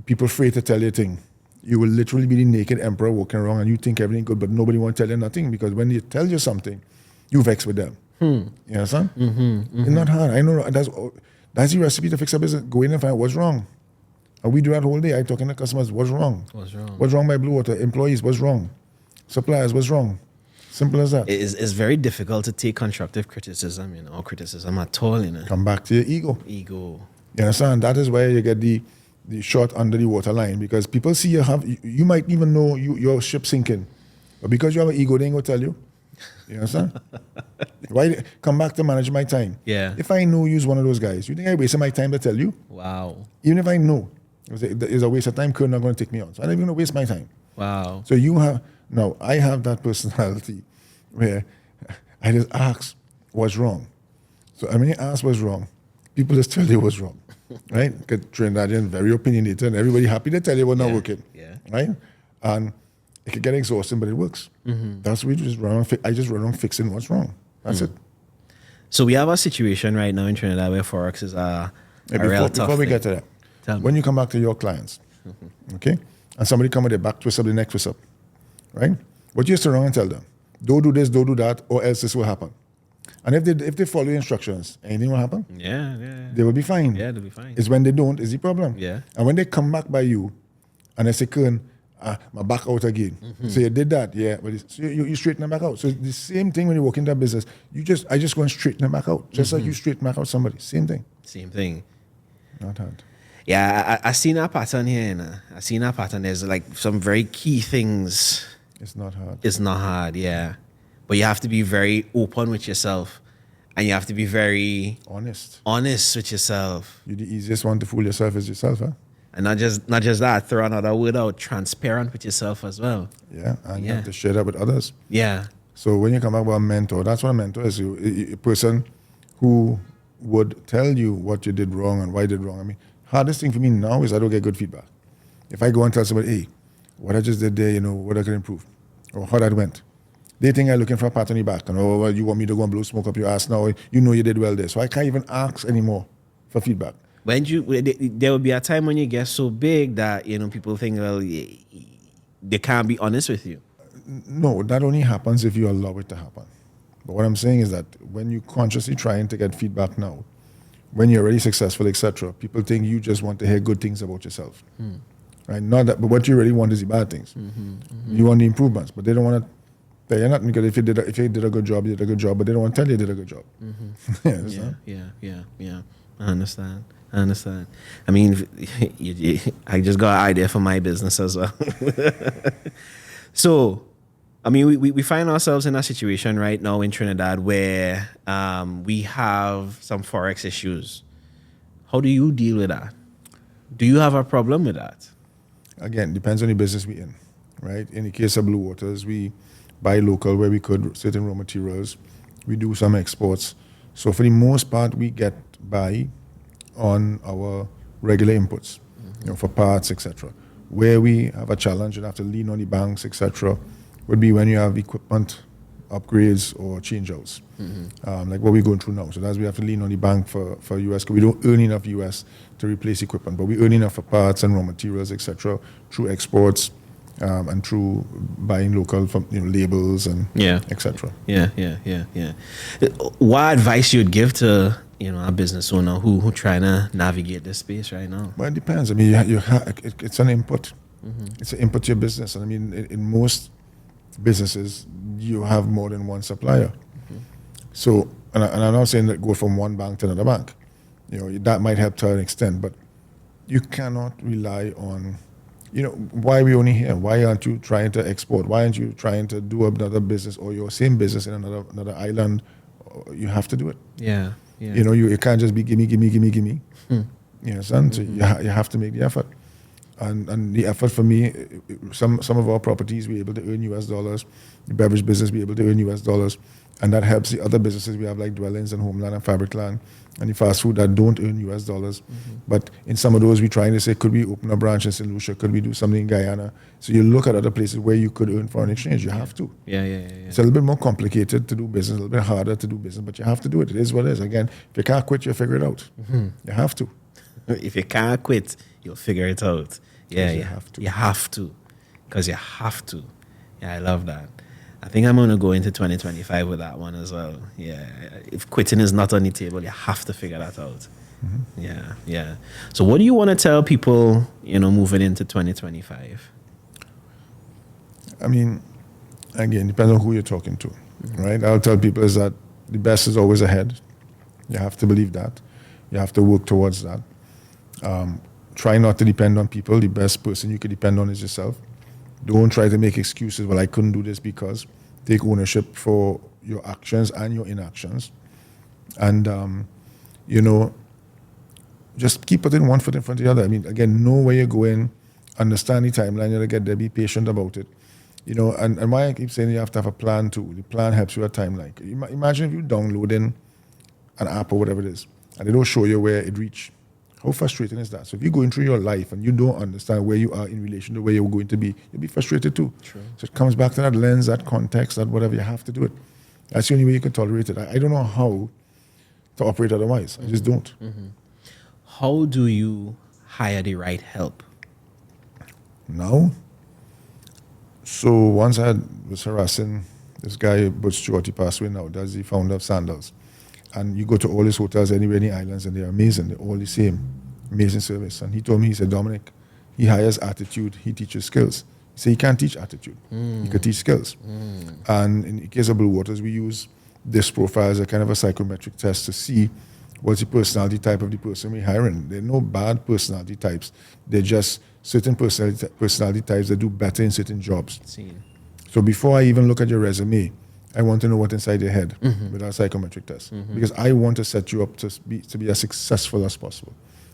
people afraid to tell you a thing, you will literally be the naked emperor walking around and you think everything good, but nobody won't tell you nothing because when they tell you something, you vex with them. You understand? It's not hard. I know that's the recipe to fix a business. Go in and find out what's wrong. And we do that whole day. I talking to customers, what's wrong? What's wrong? What's wrong by Blue Water? Employees, what's wrong? Suppliers, what's wrong? Simple as that. It's very difficult to take constructive criticism, or criticism at all, Come back to your ego. Ego. You understand? That is where you get the shot under the water line because people see you might even know your ship sinking, but because you have an ego, they ain't gonna tell you. You understand? Why come back to manage my time? Yeah. If I know you's one of those guys, you think I wasted my time to tell you? Wow. Even if I know it's a waste of time, Kurt not going to take me on. So I don't even want to waste my time. Wow. So I have that personality where I just ask what's wrong. So I mean, you ask what's wrong, people just tell you what's wrong, right? Because Trinidadian very opinionated and everybody happy to tell you what's not working, right? And it could get exhausting, but it works. That's what we just run on. I just run on fixing what's wrong. That's it. So we have a situation right now in Trinidad where Forex is a real tough Before we thing. get to that, when you come back to your clients, okay, and somebody come with their back twist up, the neck twist up, right? What you just turn around and tell them, don't do this, don't do that, or else this will happen. And if they follow the instructions, anything will happen. Yeah. They will be fine. Yeah, they'll be fine. It's when they don't is the problem. Yeah. And when they come back by you, and they say, Kern, my back out again. So you did that, yeah. But so you straighten them back out. So the same thing when you walk into a business, I just go and straighten them back out. Just like you straighten back out somebody. Same thing. Same thing. Not hard. Yeah, I seen that pattern here. I seen that pattern. There's like some very key things. It's not hard. It's not hard, yeah. But you have to be very open with yourself. And you have to be very honest with yourself. You're the easiest one to fool yourself is yourself, huh? And not just that, throw another word out, transparent with yourself as well. Yeah, and you have to share that with others. Yeah. So when you come up with a mentor, that's what a mentor is. A person who would tell you what you did wrong and why you did wrong. I mean, hardest thing for me now is I don't get good feedback. If I go and tell somebody, hey, what I just did there, what I could improve, or how that went, they think I'm looking for a pat on the back, and well, you want me to go and blow smoke up your ass now, you did well there. So I can't even ask anymore for feedback. When there will be a time when you get so big that people think, well, they can't be honest with you. No, that only happens if you allow it to happen. But what I'm saying is that when you're consciously trying to get feedback now, when you're already successful, etc., people think you just want to hear good things about yourself, right? Not that, but what you really want is the bad things. You want the improvements, but they don't want to tell you nothing because if you did a good job, you did a good job, but they don't want to tell you did a good job. Yeah. I understand. I mean, I just got an idea for my business as well. So, I mean, we find ourselves in a situation right now in Trinidad where we have some Forex issues. How do you deal with that? Do you have a problem with that? Again, depends on the business we're in, right? In the case of Blue Waters, we buy local where we could, certain raw materials. We do some exports. So for the most part, we get by on our regular inputs, for parts, etc. Where we have a challenge and have to lean on the banks, etc., would be when you have equipment upgrades or changeouts, like what we're going through now. So that's we have to lean on the bank for US, because we don't earn enough US to replace equipment, but we earn enough for parts and raw materials, etc., through exports and through buying local from labels and etc. Yeah. What advice you'd give to a business owner who trying to navigate this space right now? Well, it depends. I mean, it's an input. It's an input to your business. And I mean, in most businesses, you have more than one supplier. So, and I'm not saying that go from one bank to another bank. That might help to an extent, but you cannot rely on, why are we only here? Why aren't you trying to export? Why aren't you trying to do another business or your same business in another island? You have to do it. Yeah. You can't just be gimme. You understand? So you have to make the effort. And the effort for me, some of our properties we're able to earn US dollars, the beverage business we're able to earn US dollars, and that helps the other businesses we have like dwellings and homeland and fabric land and the fast food that don't earn US dollars. But in some of those we're trying to say, could we open a branch in St. Lucia? Could we do something in Guyana? So you look at other places where you could earn foreign exchange. You have to. Yeah. It's a little bit more complicated to do business, a little bit harder to do business, but you have to do it. It is what it is. Again, if you can't quit, you figure it out. You have to. If you can't quit, you'll figure it out. Yeah, you have to. You have to. Because you have to. Yeah, I love that. I think I'm going to go into 2025 with that one as well. Yeah. If quitting is not on the table, you have to figure that out. Yeah. So what do you want to tell people, moving into 2025? I mean, again, depends on who you're talking to, right? I'll tell people is that the best is always ahead. You have to believe that. You have to work towards that. Try not to depend on people. The best person you can depend on is yourself. Don't try to make excuses. Well, I couldn't do this because. Take ownership for your actions and your inactions. And, just keep putting one foot in front of the other. I mean, again, know where you're going, understand the timeline, you'll get there, be patient about it. And why I keep saying you have to have a plan too. The plan helps you a timeline. Imagine if you're downloading an app or whatever it is, and they don't show you where it reached. How frustrating is that? So if you're going through your life and you don't understand where you are in relation to where you're going to be, you'll be frustrated too. True. So it comes back to that lens, that context, that whatever, you have to do it. That's the only way you can tolerate it. I don't know how to operate otherwise. I just don't. How do you hire the right help? Now? So once I was harassing this guy, Butch Stewart, he passed away now. That's the founder of Sandals. And you go to all his hotels anywhere in the islands and they're amazing. They're all the same. Amazing service. And he told me, he said, Dominic, he hires attitude, he teaches skills. He said, he can't teach attitude. He can teach skills. And in the case of Blue Waters, we use this profile as a kind of a psychometric test to see what's the personality type of the person we're hiring. There are no bad personality types. They're just certain personality types that do better in certain jobs. So before I even look at your resume, I want to know what's inside your head with our psychometric test. Because I want to set you up to be as successful as possible.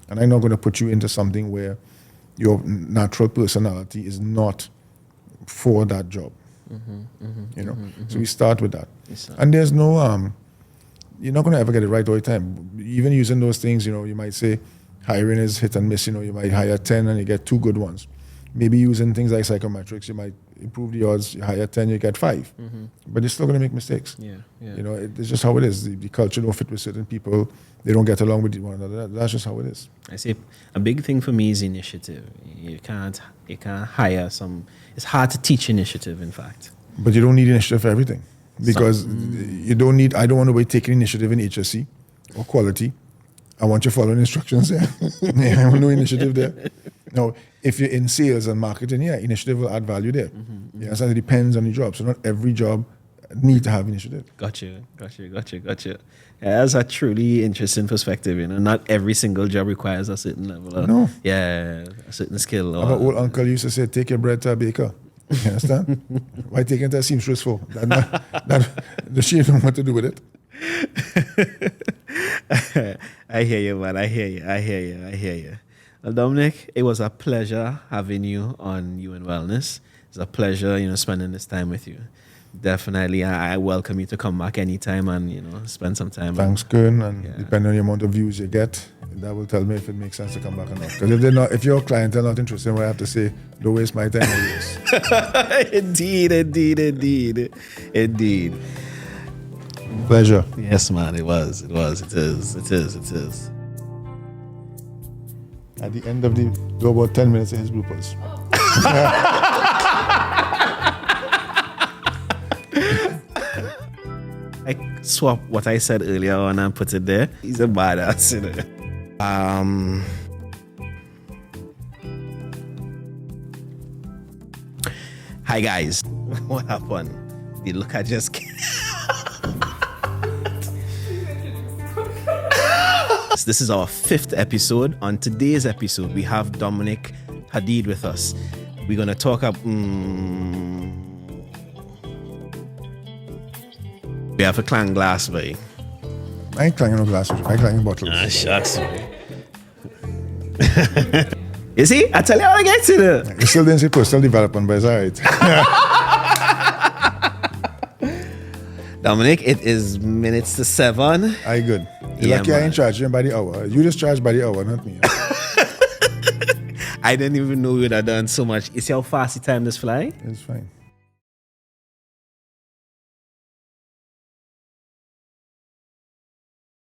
And I'm not going to put you into something where your natural personality is not for that job. So we start with that. And there's no, you're not going to ever get it right all the time. Even using those things, you might say hiring is hit and miss. You might hire 10 and you get 2 good ones. Maybe using things like psychometrics, you might improve the odds. You hire 10, you get 5. But you're still going to make mistakes. It's just how it is. The culture don't fit with certain people. They don't get along with one another. That's just how it is. I say a big thing for me is initiative. You can't hire some. It's hard to teach initiative, in fact. But you don't need initiative for everything. Because I don't want to be taking initiative in HSC or quality. I want you following instructions there. I want no initiative there. Now, if you're in sales and marketing, initiative will add value there. So it depends on the job. So not every job need to have initiative. Gotcha. Yeah, that's a truly interesting perspective. Not every single job requires a certain level of a certain skill. Our old uncle used to say, take your bread to a baker. You understand? Why take it to a seamstress for? The she don't know what to do with it. I hear you, man. I hear you. Well, Dominic, it was a pleasure having you on You and Wellness. It's a pleasure, spending this time with you. Definitely, I welcome you to come back anytime and, spend some time. Thanks, Kern. And depending on the amount of views you get, that will tell me if it makes sense to come back or not. Because if your clients are not interested in what I have to say, don't waste my time or yours. Indeed. Pleasure. Yes, man, it was. It is. At the end of do about 10 minutes of his bloopers. I swap what I said earlier on and put it there. He's a badass, Hi guys. What happened? The look I just This is our 5th episode. On today's episode, we have Dominic Hadid with us. We're going to talk about... We have a clang glass, boy. I ain't clanging no glasses. I ain't clanging bottles. Shucks. You see? I tell you how I get to the. You still didn't say personal development, but it's all right. Dominic, it is minutes to 7. I good. You're Yeah, lucky I man. ain't charging by the hour. You just charge by the hour, not me. I didn't even know we would have done so much. You see how fast the time this fly? It's fine.